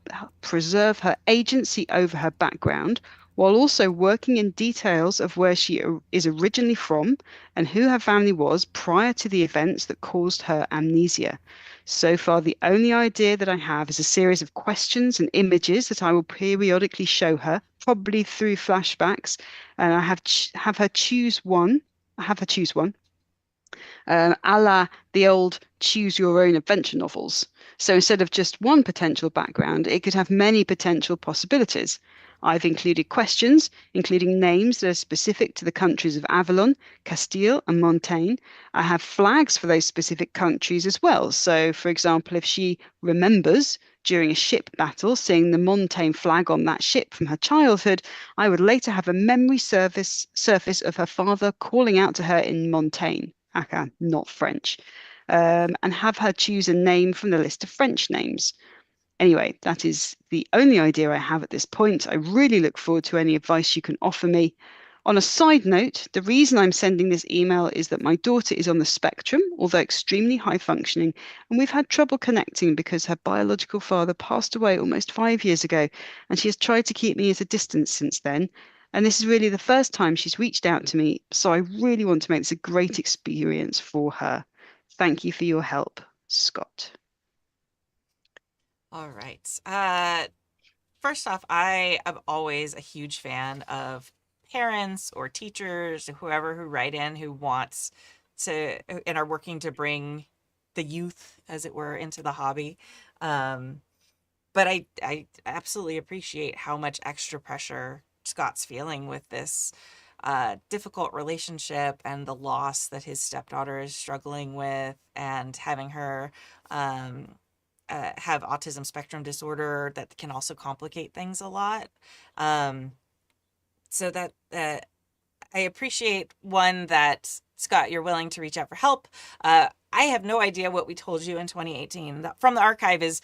preserve her agency over her background, while also working in details of where she is originally from and who her family was prior to the events that caused her amnesia? So far, the only idea that I have is a series of questions and images that I will periodically show her, probably through flashbacks, and I have her choose one. A la the old choose your own adventure novels. So instead of just one potential background, it could have many potential possibilities. I've included questions, including names that are specific to the countries of Avalon, Castile, and Montaigne. I have flags for those specific countries as well. So, for example, if she remembers during a ship battle seeing the Montaigne flag on that ship from her childhood, I would later have a memory surface of her father calling out to her in Montaigne, aka not French, and have her choose a name from the list of French names. Anyway, that is the only idea I have at this point. I really look forward to any advice you can offer me. On a side note, the reason I'm sending this email is that my daughter is on the spectrum, although extremely high functioning, and we've had trouble connecting because her biological father passed away almost 5 years ago, and she has tried to keep me at a distance since then. And this is really the first time she's reached out to me, so I really want to make this a great experience for her. Thank you for your help, Scott. All right. First off, I am always a huge fan of parents or teachers or whoever who write in who wants to and are working to bring the youth, as it were, into the hobby. But I absolutely appreciate how much extra pressure Scott's feeling with this difficult relationship and the loss that his stepdaughter is struggling with, and having her have autism spectrum disorder that can also complicate things a lot. So that I appreciate, one, that Scott, you're willing to reach out for help. I have no idea what we told you in 2018. From the archive is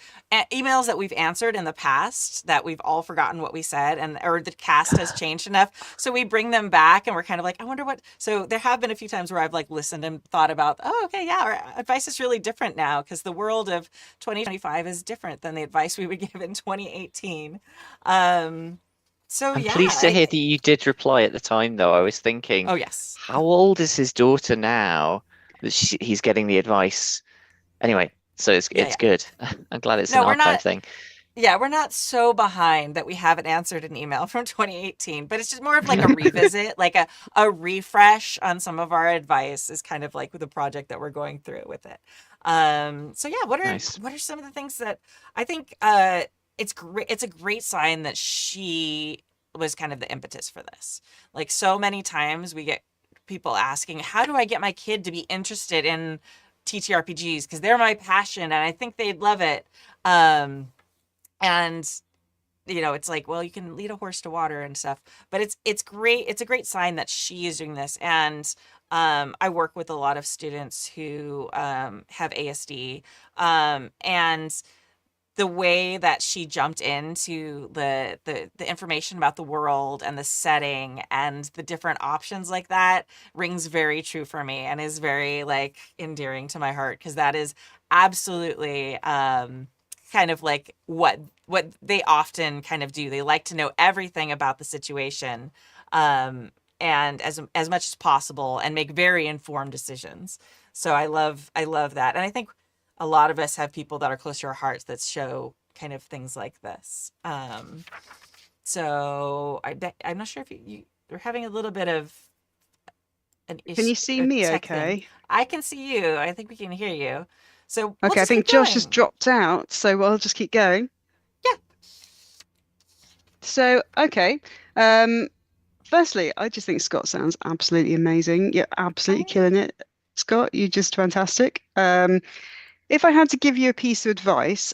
emails that we've answered in the past that we've all forgotten what we said, or the cast has changed enough. So we bring them back and we're kind of like, I wonder what. So there have been a few times where I've like listened and thought about, oh, okay, yeah, our advice is really different now because the world of 2025 is different than the advice we would give in 2018. So I'm yeah, pleased to hear that you did reply at the time, though. I was thinking, oh yes, how old is his daughter now that he's getting the advice? Anyway, so it's Yeah. good. I'm glad it's No, an we're archive not. thing. Yeah, we're not so behind that we haven't answered an email from 2018, but it's just more of like a revisit, like a refresh on some of our advice is kind of like the project that we're going through with it. So yeah, what are some of the things that I think it's great? It's a great sign that she was kind of the impetus for this. Like so many times we get people asking, how do I get my kid to be interested in TTRPGs? Because they're my passion and I think they'd love it. And it's like, well, you can lead a horse to water and stuff, but it's great. It's a great sign that she is doing this. And I work with a lot of students who have ASD, and the way that she jumped into the information about the world and the setting and the different options like that rings very true for me and is very like endearing to my heart, because that is absolutely kind of like what they often kind of do. They like to know everything about the situation, and as much as possible, and make very informed decisions. So I love that. And I think a lot of us have people that are close to our hearts that show kind of things like this. So I'm not sure if you're having a little bit of an issue. Can you see me okay? Thing. I can see you. I think we can hear you. So okay, I think Josh has dropped out, so I'll just keep going. Yeah. So, okay. Firstly, I just think Scott sounds absolutely amazing. You're absolutely killing it, Scott. You're just fantastic. If I had to give you a piece of advice,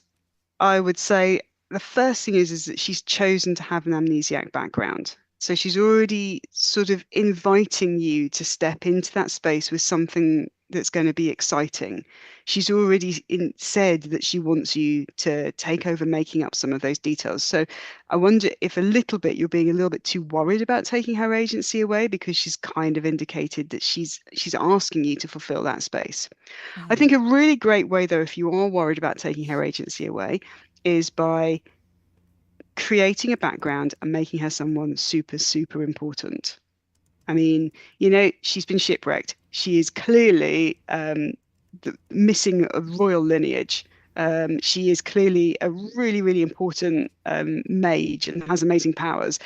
I would say the first thing is that she's chosen to have an amnesiac background. So she's already sort of inviting you to step into that space with something that's going to be exciting. She's already said that she wants you to take over making up some of those details. So I wonder if a little bit you're being a little bit too worried about taking her agency away, because she's kind of indicated that she's asking you to fulfill that space. I think a really great way, though, if you are worried about taking her agency away, is by creating a background and making her someone super, super important. I mean, she's been shipwrecked. She is clearly missing a royal lineage. She is clearly a really, really important mage and has amazing powers.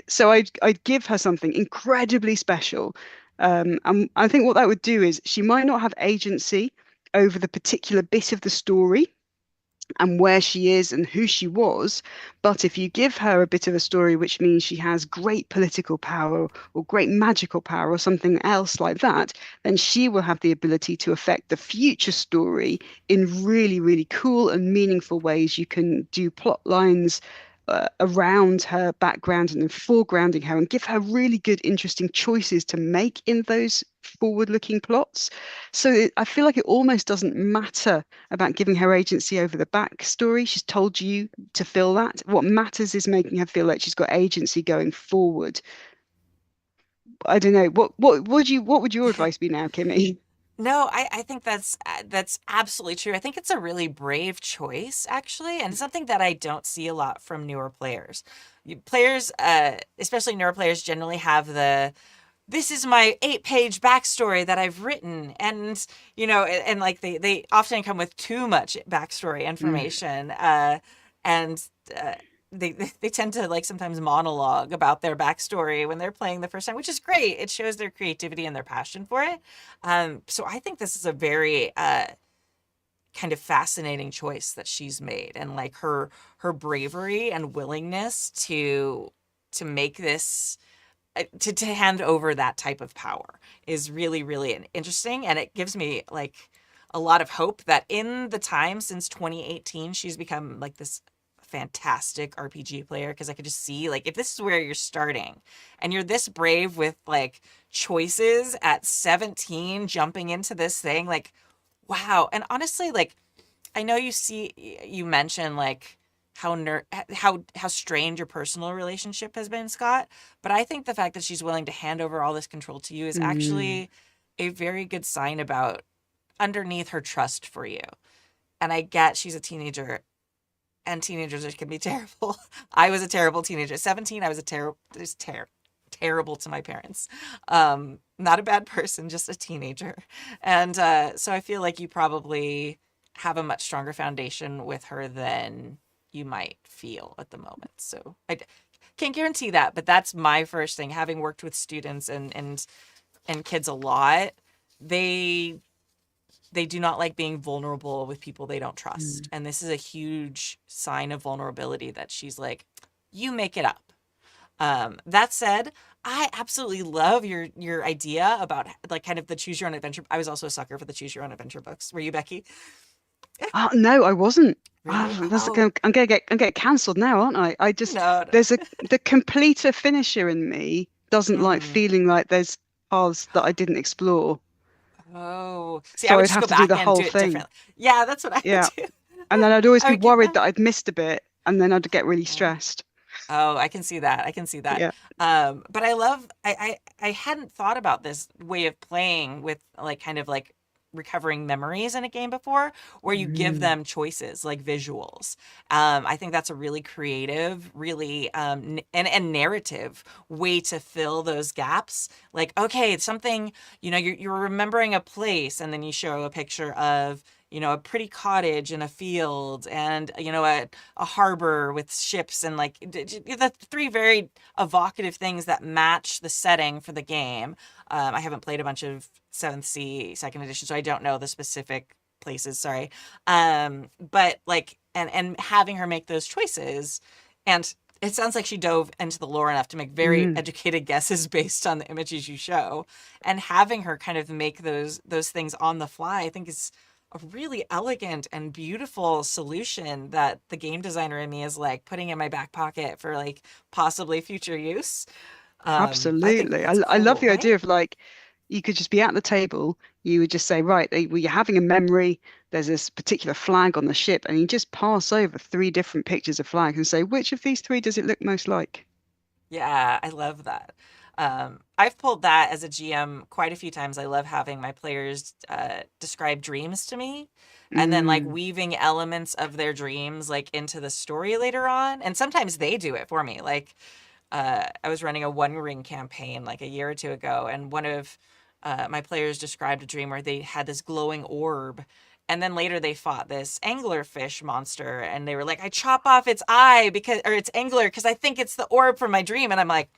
So I'd give her something incredibly special. And I think what that would do is she might not have agency over the particular bit of the story and where she is and who she was. But if you give her a bit of a story, which means she has great political power or great magical power or something else like that, then she will have the ability to affect the future story in really, really cool and meaningful ways. You can do plot lines around her background and then foregrounding her, and give her really good, interesting choices to make in those forward-looking plots. So I feel like it almost doesn't matter about giving her agency over the backstory. She's told you to fill that. What matters is making her feel like she's got agency going forward. I don't know. What would your advice be now, Kimmy? No, I think that's absolutely true. I think it's a really brave choice, actually, and something that I don't see a lot from newer players. Players, especially newer players, generally have this is my 8-page backstory that I've written, and and like they often come with too much backstory information, and they tend to like sometimes monologue about their backstory when they're playing the first time, which is great. It shows their creativity and their passion for it. So I think this is a very kind of fascinating choice that she's made, and like her bravery and willingness to make this to hand over that type of power is really, really interesting, and it gives me like a lot of hope that in the time since 2018 she's become like this fantastic RPG player, because I could just see like if this is where you're starting and you're this brave with like choices at 17 jumping into this thing, like wow. And honestly, like I know you mentioned like how strained your personal relationship has been, Scott, but I think the fact that she's willing to hand over all this control to you is actually a very good sign about underneath her trust for you. And I get she's a teenager, and teenagers can be terrible. I was a terrible teenager. At 17, I was terrible to my parents. Not a bad person, just a teenager. And so I feel like you probably have a much stronger foundation with her than you might feel at the moment. So I can't guarantee that, but that's my first thing. Having worked with students and kids a lot, they they do not like being vulnerable with people they don't trust. And this is a huge sign of vulnerability that she's like, you make it up. That said, I absolutely love your idea about like kind of the choose your own adventure. I was also a sucker for the choose your own adventure books. Were you, Becky? Oh, no, I wasn't. Really? I'm gonna get cancelled now, aren't I? No, no. There's the completer finisher in me doesn't like Mm. feeling like there's paths that I didn't explore. Oh, see, I So would I'd just have go to do back the and whole do it thing. differently. Yeah, that's what I would Yeah. do. And then I'd always I be would keep worried that. that I'd missed a bit, and then I'd get really Yeah. stressed. Oh, I can see that. I can see that. Yeah. But I love I hadn't thought about this way of playing with like kind of like recovering memories in a game before, where you give Mm. them choices like visuals. I think that's a really creative, really and narrative way to fill those gaps. Like, okay, it's something, you're remembering a place, and then you show a picture of, a pretty cottage in a field, and a harbor with ships, and like the three very evocative things that match the setting for the game. I haven't played a bunch of 7th Sea second edition, so I don't know the specific places. Sorry, but like, and having her make those choices, and it sounds like she dove into the lore enough to make very Mm. educated guesses based on the images you show, and having her kind of make those things on the fly, I think is a really elegant and beautiful solution that the game designer in me is like putting in my back pocket for like possibly future use. I think Absolutely. that's I love cool, the right? idea of like you could just be at the table, you would just say, right, well, you're having a memory, there's this particular flag on the ship, and you just pass over 3 different pictures of flags and say, which of these 3 does it look most like? Yeah, I love that. I've pulled that as a GM quite a few times. I love having my players describe dreams to me, and then like Mm. weaving elements of their dreams like into the story later on. And sometimes they do it for me. Like I was running a One Ring campaign like a year or two ago, and one of my players described a dream where they had this glowing orb. And then later they fought this anglerfish monster, and they were like, I chop off its eye or its angler because I think it's the orb from my dream. And I'm like,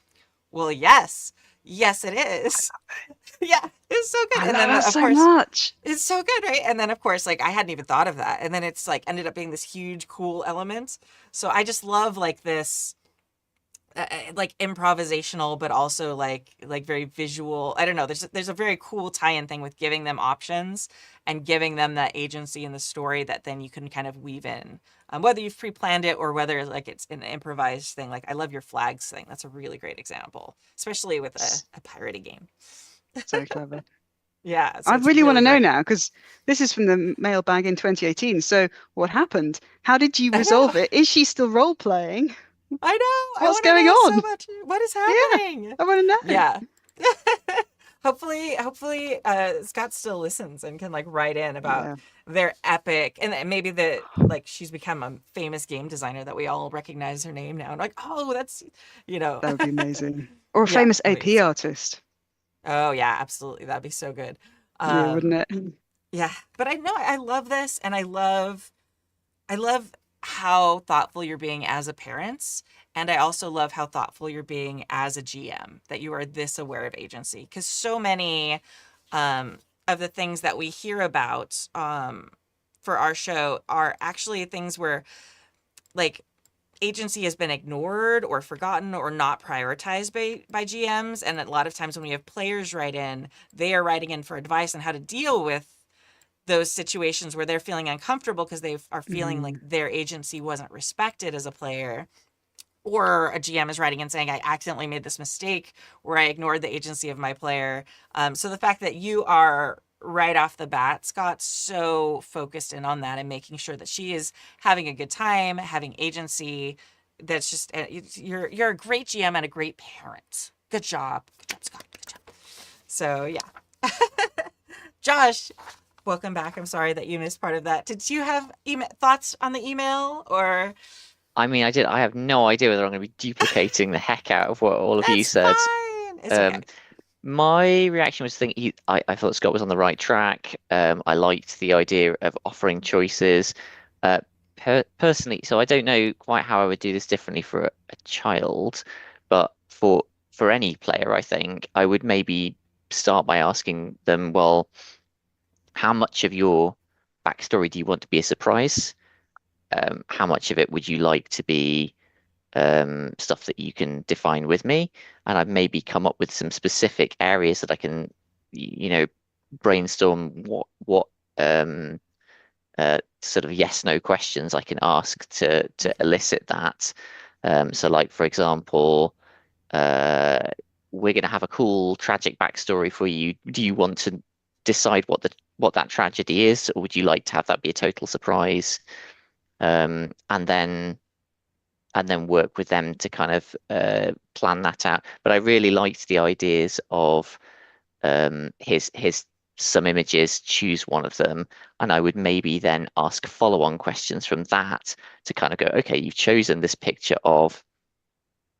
well, yes. Yes, it is. Yeah, it's so good. I And love then, that of so course, much. it's so good, right? And then, of course, like I hadn't even thought of that. And then it's like ended up being this huge, cool element. So I just love like this like improvisational, but also like very visual. I don't know, there's a very cool tie-in thing with giving them options and giving them that agency in the story that then you can kind of weave in, whether you've pre-planned it or whether like it's an improvised thing. Like I love your flags thing. That's a really great example, especially with a piratey game. So clever. Yeah, so I it's really want to really know great. now because this is from the mailbag in 2018. So what happened? How did you I know, resolve it? Is she still role playing? I know, I What's want to going know so on? much. What is Yeah, happening? I want to know. Yeah. Hopefully Scott still listens and can like write in about Yeah, their epic, and then maybe the like she's become a famous game designer that we all recognize her name now, and like, oh, that's you know that would be amazing. Or a yeah, famous I mean, AP artist. oh yeah, absolutely, that'd be so good. Yeah, wouldn't um it? yeah, but I know I love this, and I love how thoughtful you're being as a parent. And I also love how thoughtful you're being as a GM, that you are this aware of agency. Because so many of the things that we hear about for our show are actually things where, like, agency has been ignored or forgotten or not prioritized by GMs. And a lot of times when we have players write in, they are writing in for advice on how to deal with those situations where they're feeling uncomfortable because they are feeling like Mm. their agency wasn't respected as a player, or a GM is writing and saying, I accidentally made this mistake where I ignored the agency of my player. So the fact that you are right off the bat, Scott, so focused in on that and making sure that she is having a good time, having agency, that's just, you're a great GM and a great parent. Good job. Good job, Scott. Good job. So yeah. Josh, welcome back. I'm sorry that you missed part of that. Did you have thoughts on the email, or? I mean, I did. I have no idea whether I'm going to be duplicating the heck out of what all of you That's said. fine. It's okay. My reaction was to think I thought Scott was on the right track. I liked the idea of offering choices. Personally, so I don't know quite how I would do this differently for a child, but for any player, I think I would maybe start by asking them, well, how much of your backstory do you want to be a surprise? How much of it would you like to be stuff that you can define with me? And I've maybe come up with some specific areas that I can, brainstorm what um, sort of yes no questions I can ask to elicit that. So like for example, we're going to have a cool tragic backstory for you. Do you want to decide what that tragedy is, or would you like to have that be a total surprise? And then work with them to kind of plan that out. But I really liked the ideas of his some images, choose one of them, and I would maybe then ask follow-on questions from that to kind of go, okay, you've chosen this picture of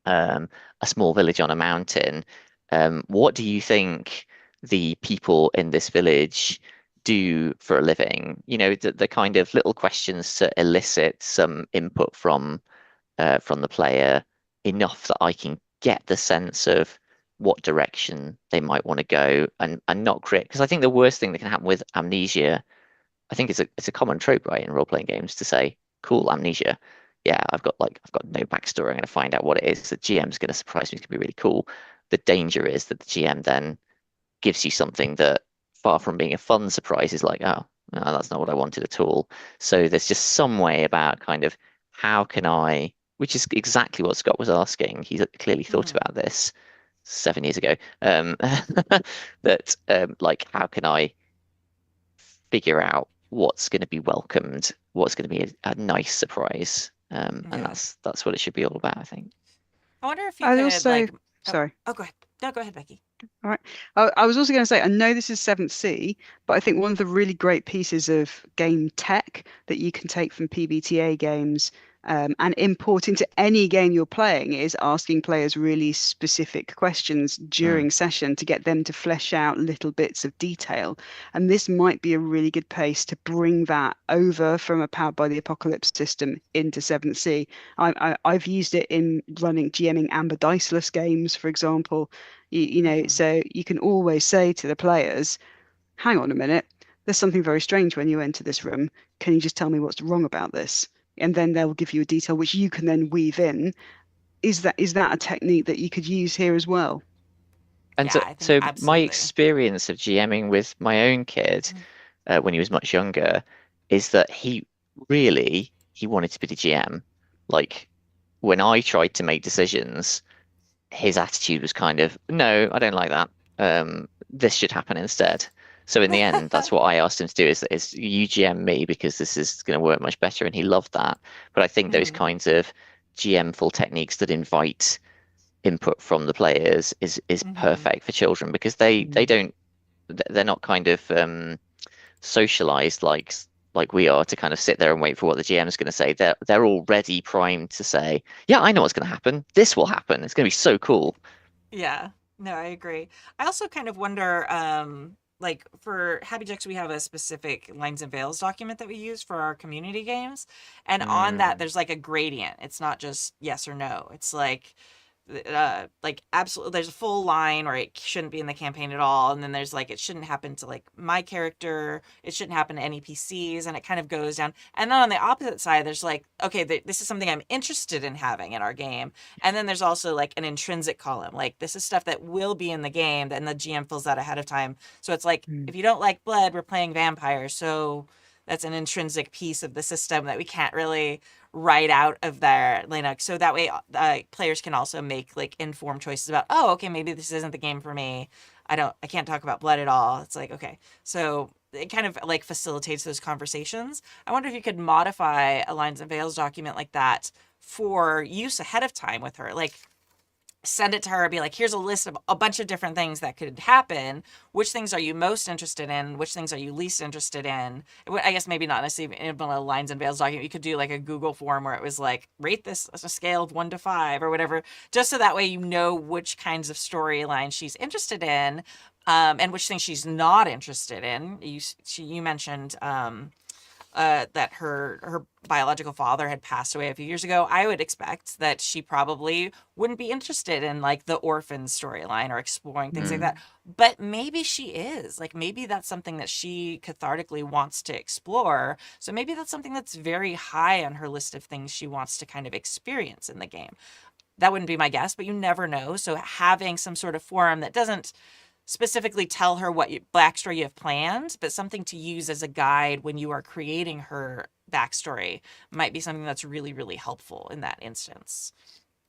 a small village on a mountain. What do you think the people in this village do for a living? The kind of little questions to elicit some input from the player, enough that I can get the sense of what direction they might want to go, and not create, because I think the worst thing that can happen with amnesia, I think it's a common trope, right, in role-playing games to say, cool, amnesia. Yeah, I've got no backstory. I'm going to find out what it is. The GM's going to surprise me. It's going to be really cool. The danger is that the GM then gives you something that, far from being a fun surprise, is like, oh, no, that's not what I wanted at all. So there's just some way about kind of how can I, which is exactly what Scott was asking. He's clearly thought about this 7 years ago. That like, how can I figure out what's going to be welcomed, what's going to be a nice surprise, and that's what it should be all about, I think. I wonder if you I'd could also, sorry. Oh, go ahead. No, go ahead, Becky. All right. I was also going to say, I know this is 7th C, but I think one of the really great pieces of game tech that you can take from PBTA games and import into any game you're playing is asking players really specific questions during session to get them to flesh out little bits of detail. And this might be a really good pace to bring that over from a Powered by the Apocalypse system into 7th C. I've used it in running GMing Amber Diceless games, for example. So you can always say to the players, hang on a minute, there's something very strange when you enter this room. Can you just tell me what's wrong about this? And then they'll give you a detail which you can then weave in. Is that a technique that you could use here as well? And Yeah, I think so my absolutely. experience of GMing with my own kid when he was much younger is that he wanted to be the GM. Like, when I tried to make decisions, his attitude was kind of, no, I don't like that. This should happen instead. So in the end, that's what I asked him to do, is you GM me, because this is going to work much better. And he loved that. But I think those kinds of GM-ful techniques that invite input from the players is perfect for children, because they're not kind of socialized like we are to kind of sit there and wait for what the GM is going to say. They're already primed to say, yeah, I know what's going to happen. This will happen. It's going to be so cool. Yeah, no, I agree. I also kind of wonder, like for Happy Jacks, we have a specific lines and veils document that we use for our community games. And on that, there's like a gradient. It's not just yes or no. It's like absolutely, there's a full line where it shouldn't be in the campaign at all, and then there's like it shouldn't happen to like my character, it shouldn't happen to any PCs, and it kind of goes down. And then on the opposite side, there's like, okay, this is something I'm interested in having in our game. And then there's also like an intrinsic column, like this is stuff that will be in the game, and the GM fills that ahead of time. So it's like, if you don't like blood, we're playing vampires, so that's an intrinsic piece of the system that we can't really write out of their Linux. So that way players can also make like informed choices about, oh, okay, maybe this isn't the game for me. I can't talk about blood at all. It's like, okay. So it kind of like facilitates those conversations. I wonder if you could modify a lines and veils document like that for use ahead of time with her. Like, send it to her, be like, here's a list of a bunch of different things that could happen. Which things are you most interested in? Which things are you least interested in? I guess maybe not necessarily in a lines and veils document. You could do like a Google form where it was like, rate this as a scale of 1 to 5 or whatever, just so that way you know which kinds of storylines she's interested in, and which things she's not interested in. You mentioned that her biological father had passed away a few years ago, I would expect that she probably wouldn't be interested in like the orphan storyline or exploring things like that. But maybe she is. Like maybe that's something that she cathartically wants to explore. So maybe that's something that's very high on her list of things she wants to kind of experience in the game. That wouldn't be my guess, but you never know. So having some sort of forum that doesn't specifically tell her what backstory you have planned, but something to use as a guide when you are creating her backstory might be something that's really, really helpful in that instance.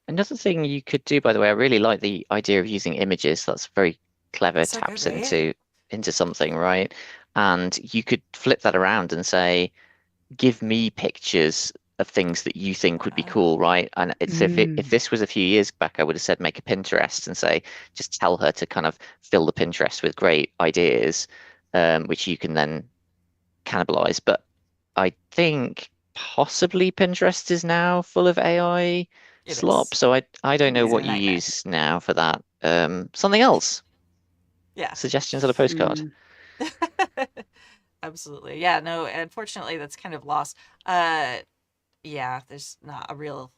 Another thing you could do, by the way, I really like the idea of using images. That's very clever, So taps good, right? into something, right? And you could flip that around and say, give me pictures of things that you think would be cool, right? And it's if Mm. this was a few years back, I would have said make a Pinterest and say just tell her to kind of fill the Pinterest with great ideas, which you can then cannibalize. But I think possibly Pinterest is now full of AI It slop, is. so I don't It know is a what you nightmare. use now for that. Something else. Yeah. Suggestions on a postcard. Mm. Absolutely. Yeah, no, unfortunately that's kind of lost. Uh yeah, there's not a real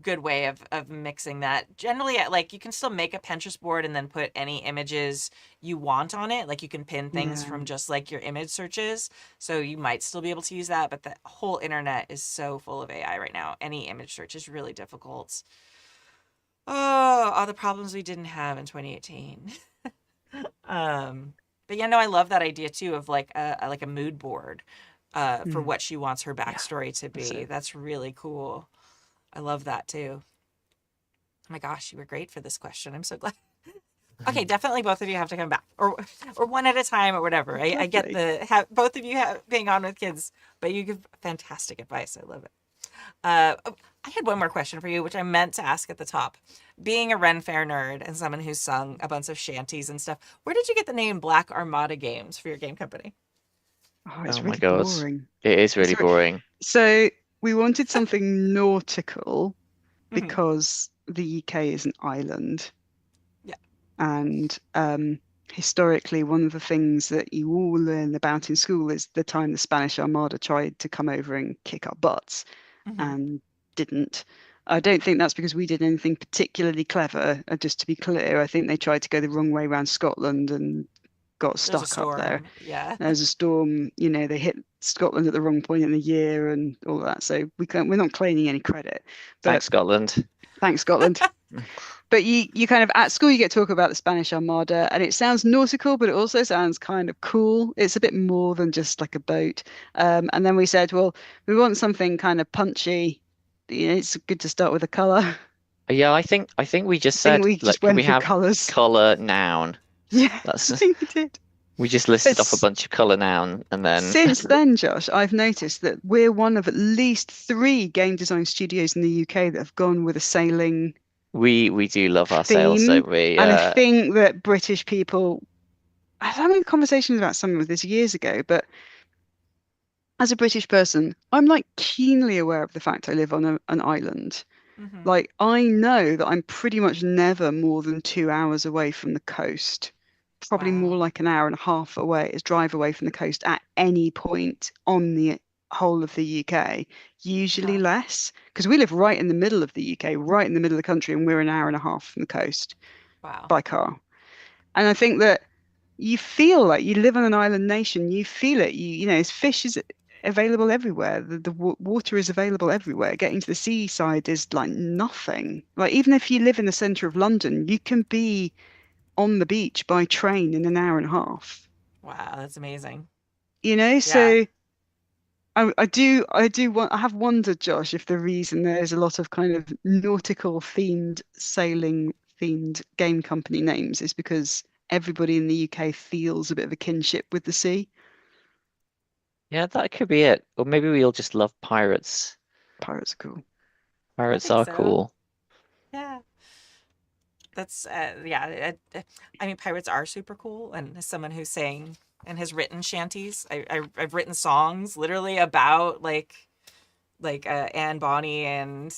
good way of mixing that. Generally, like you can still make a Pinterest board and then put any images you want on it. Like you can pin things Yeah. from just like your image searches. So you might still be able to use that, but the whole internet is so full of AI right now. Any image search is really difficult. Oh, all the problems we didn't have in 2018. But yeah, no, I love that idea too of like a mood board for Mm. what she wants her Yeah, backstory to that's be. it. That's really cool. I love that too. Oh my gosh, you were great for this question. I'm so glad. Okay, definitely both of you have to come back, or one at a time, or whatever. I get Lovely. the both of you being on with kids, but you give fantastic advice. I love it. Oh, I had one more question for you, which I meant to ask at the top. Being a Ren Fair nerd and someone who's sung a bunch of shanties and stuff, where did you get the name Black Armada Games for your game company? Oh, Oh it's my really God. boring. It is really So, boring. so we wanted something nautical Mm-hmm. because the UK is an island. Yeah. And historically, one of the things that you all learn about in school is the time the Spanish Armada tried to come over and kick our butts Mm-hmm. and didn't. I don't think that's because we did anything particularly clever. Just to be clear, I think they tried to go the wrong way around Scotland and got There's a stuck up there. storm. Yeah. There's a storm, they hit Scotland at the wrong point in the year and all that. So we're not claiming any credit. But Thanks, Scotland. thanks, Scotland. But you kind of at school you get to talk about the Spanish Armada and it sounds nautical, but it also sounds kind of cool. It's a bit more than just like a boat. And then we said, well, we want something kind of punchy. It's good to start with a color. Yeah, I think we I just think said, we like, just can went we through have colors. color noun? Yeah, I That's think we did. we just listed off a It's bunch of color noun and then since then, Josh, I've noticed that we're one of at least three game design studios in the UK that have gone with a sailing we do love our sales, theme. don't we? And I think that British people, I was having conversations about something with this years ago, but as a British person, I'm like keenly aware of the fact I live on an island. Mm-hmm. Like I know that I'm pretty much never more than 2 hours away from the coast. Probably more Wow. like an hour and a half away is drive away from the coast at any point on the whole of the UK. Usually Uh-huh. less, because we live right in the middle of the UK, right in the middle of the country, and we're an hour and a half from the coast Wow. by car. And I think that you feel like you live on an island nation. You feel it. Fish is available everywhere. The water is available everywhere. Getting to the seaside is like nothing. Like even if you live in the center of London, you can be on the beach by train in an hour and a half. Wow, that's amazing. Yeah. So I have wondered, Josh, if the reason there's a lot of kind of nautical themed, sailing themed game company names is because everybody in the UK feels a bit of a kinship with the sea. yeah, that could be it. Or maybe we all just love pirates. Pirates are cool. I Pirates think are so. cool. Yeah. That's yeah. I mean, pirates are super cool, and as someone who's sang and has written shanties, I've written songs literally about like Anne Bonny and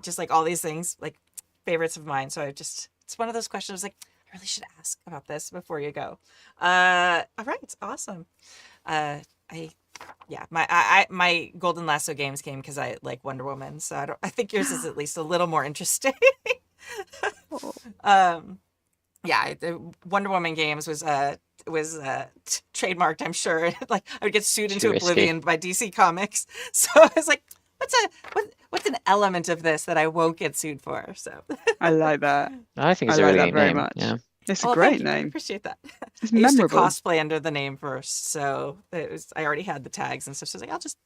just like all these things, like favorites of mine. So it's one of those questions like I really should ask about this before you go. All right, awesome. I yeah, my Golden Lasso games came because I like Wonder Woman, so I think yours is at least a little more interesting. Yeah, the Wonder Woman games was trademarked, I'm sure. Like I would get sued into oblivion by DC Comics, so I was like, what's an element of this that I won't get sued for? So I like that. I think it's I a like really that good very name. much. Yeah. It's a well, great thank you. I name. appreciate that. It's I used to memorable. cosplay under the name first, so I already had the tags and stuff. So I was like, I'll just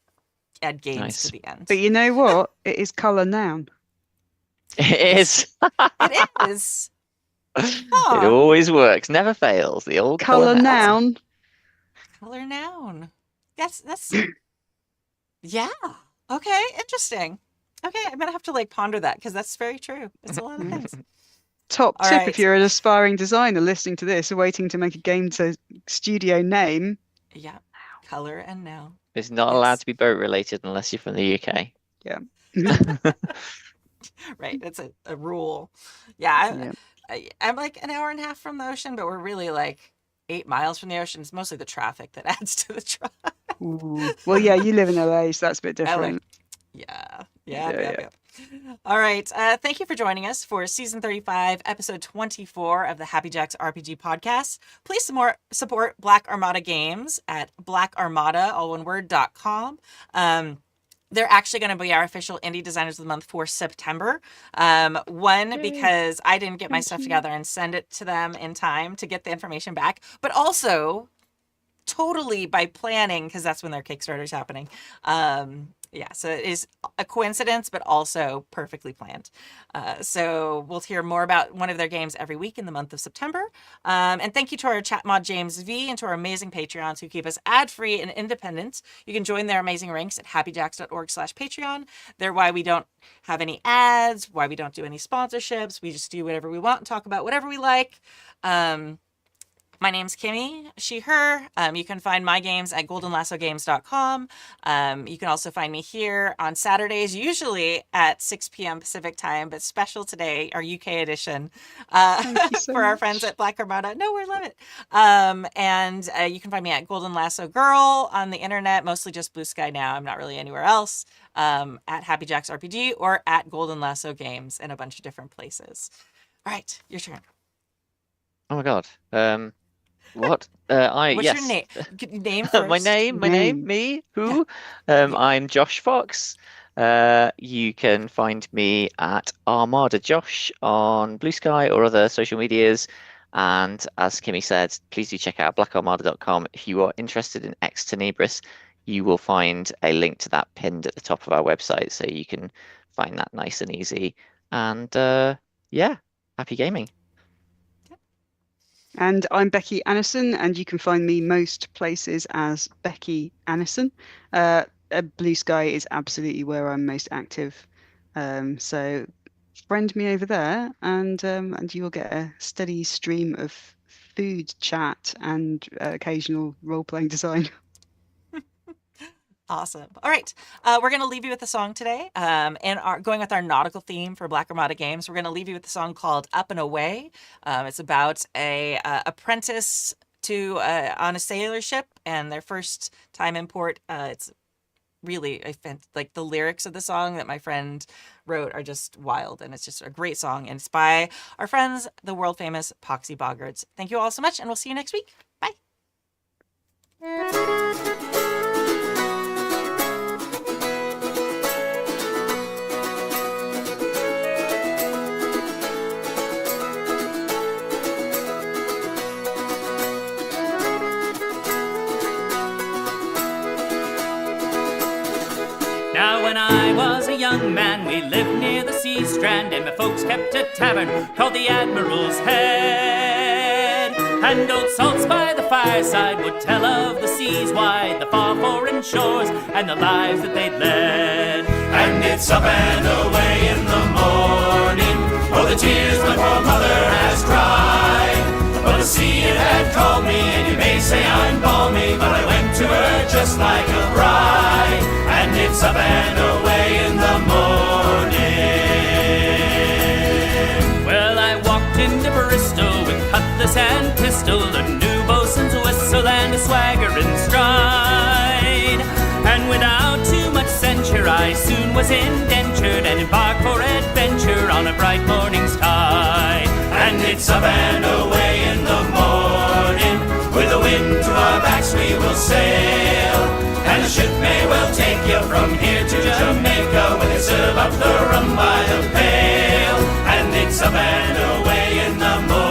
add games Nice. to the end. But you know what? It is color noun. It is. It is. It Huh. always works. Never fails. The old Color noun. Color noun. That's yeah. Okay, interesting. Okay, I'm gonna have to like ponder that because that's very true. It's a lot of things. Top All tip right. if you're an aspiring designer listening to this, waiting to make a game to studio name. Yeah. Color and noun. It's not Yes. allowed to be boat related unless you're from the UK. Right. That's a rule. Yeah. Yeah. I'm like an hour and a half from the ocean, but we're really like 8 miles from the ocean. It's mostly the traffic that adds to the drive. Ooh. Well, yeah, you live in LA, so that's a bit different. Yeah. Yeah. All right. Thank you for joining us for season 35, episode 24 of the Happy Jacks RPG podcast. Please support Black Armada Games at blackarmada.com. They're actually going to be our official Indie Designers of the Month for September. One, because I didn't get my stuff together and send it to them in time to get the information back, but also totally by planning, because that's when their Kickstarter is happening. Yeah, so it is a coincidence, but also perfectly planned. So we'll hear more about one of their games every week in the month of September. And thank you to our chat mod James V and to our amazing Patreons who keep us ad-free and independent. You can join their amazing ranks at happyjacks.org/Patreon. They're why we don't have any ads, why we don't do any sponsorships. We just do whatever we want and talk about whatever we like. My name's Kimmy, she, her. You can find my games at goldenlassogames.com. You can also find me here on Saturdays, usually at 6 p.m. Pacific time, but special today, our UK edition, Thank you so for our much. friends at Black Armada. No, we love it. And you can find me at Golden Lasso Girl on the internet, mostly just Blue Sky now. I'm not really anywhere else. At happyjacksrpg or at Golden Lasso Games in a bunch of different places. All right, your turn. Oh my God. What? What's yes. your name? Name first. My name, me, who? I'm Josh Fox. You can find me at Armada Josh on Blue Sky or other social medias. And as Kimmy said, please do check out blackarmada.com. If you are interested in Ex Tenebris, you will find a link to that pinned at the top of our website, so you can find that nice and easy. And yeah, happy gaming. And I'm Becky Annison, and you can find me most places as Becky Annison. Blue Sky is absolutely where I'm most active. So friend me over there, and you will get a steady stream of food chat and occasional role-playing design. Awesome. All right. We're going to leave you with a song today. And going with our nautical theme for Black Armada Games, we're going to leave you with a song called Up and Away. It's about a apprentice to on a sailor ship and their first time in port. It's really like the lyrics of the song that my friend wrote are just wild, and it's just a great song. And it's by our friends, the world famous Poxy Boggards. Thank you all so much, and we'll see you next week. Bye. Now when I was a young man, we lived near the sea strand, and my folks kept a tavern called the Admiral's Head. And old Salts by the fireside would tell of the seas wide, the far foreign shores, and the lives that they'd led. And it's up and away in the morning, oh the tears my poor mother has cried. But the sea it had called me, and you may say I'm balmy, but I went to her just like a bride. And it's up and away in the morning. Well, I walked into Bristol with cutlass and pistol, a new bosun's whistle and a swagger in stride. was indentured and embarked for adventure on a bright morning's tide. And it's up and away in the morning, with the wind to our backs we will sail. And the ship may well take you from here to Jamaica, where they serve up the rum by the pail. And it's up and away in the morning.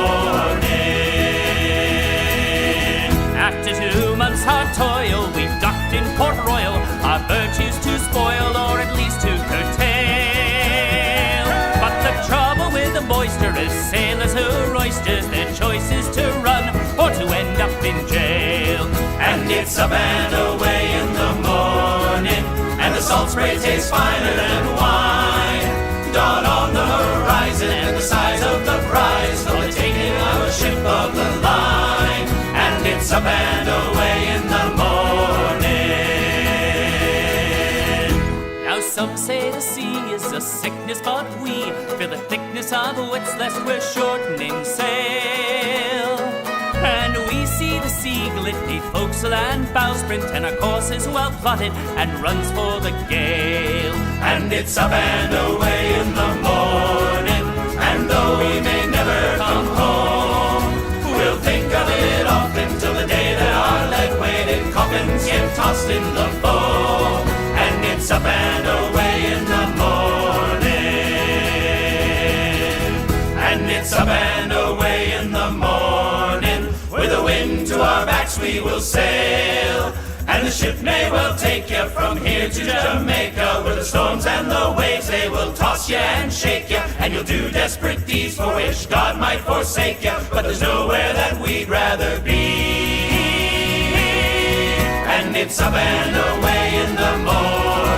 After 2 months' hard toil, we've docked in Port Royal, our virtues to spoil, or at least to curtail. But the trouble with the boisterous sailors who are oysters, their choice is to run or to end up in jail. And it's up and away in the morning, and the salt spray tastes finer than wine. Dawn on the horizon and the size of the prize, for the taking our ship of the line. And it's up and away in the morning. Now some say the sea is a sickness, but we feel the thickness of wits lest we're shortening sail. And we see the sea glitney, forecastle and bowsprit, and our course is well plotted and runs for the gale. And it's up and away in the morning, and though we may never come home, we'll think of it often till the day that our lead-weighted coffins get tossed in the foam. And it's up and away in the morning, and it's up and away in the morning. With the wind to our backs we will sail, and the ship may well take you from here to Jamaica, where the storms and the waves, they will toss you and shake you, and you'll do desperate deeds for which God might forsake you. But there's nowhere that we'd rather be. And it's up and away in the morning,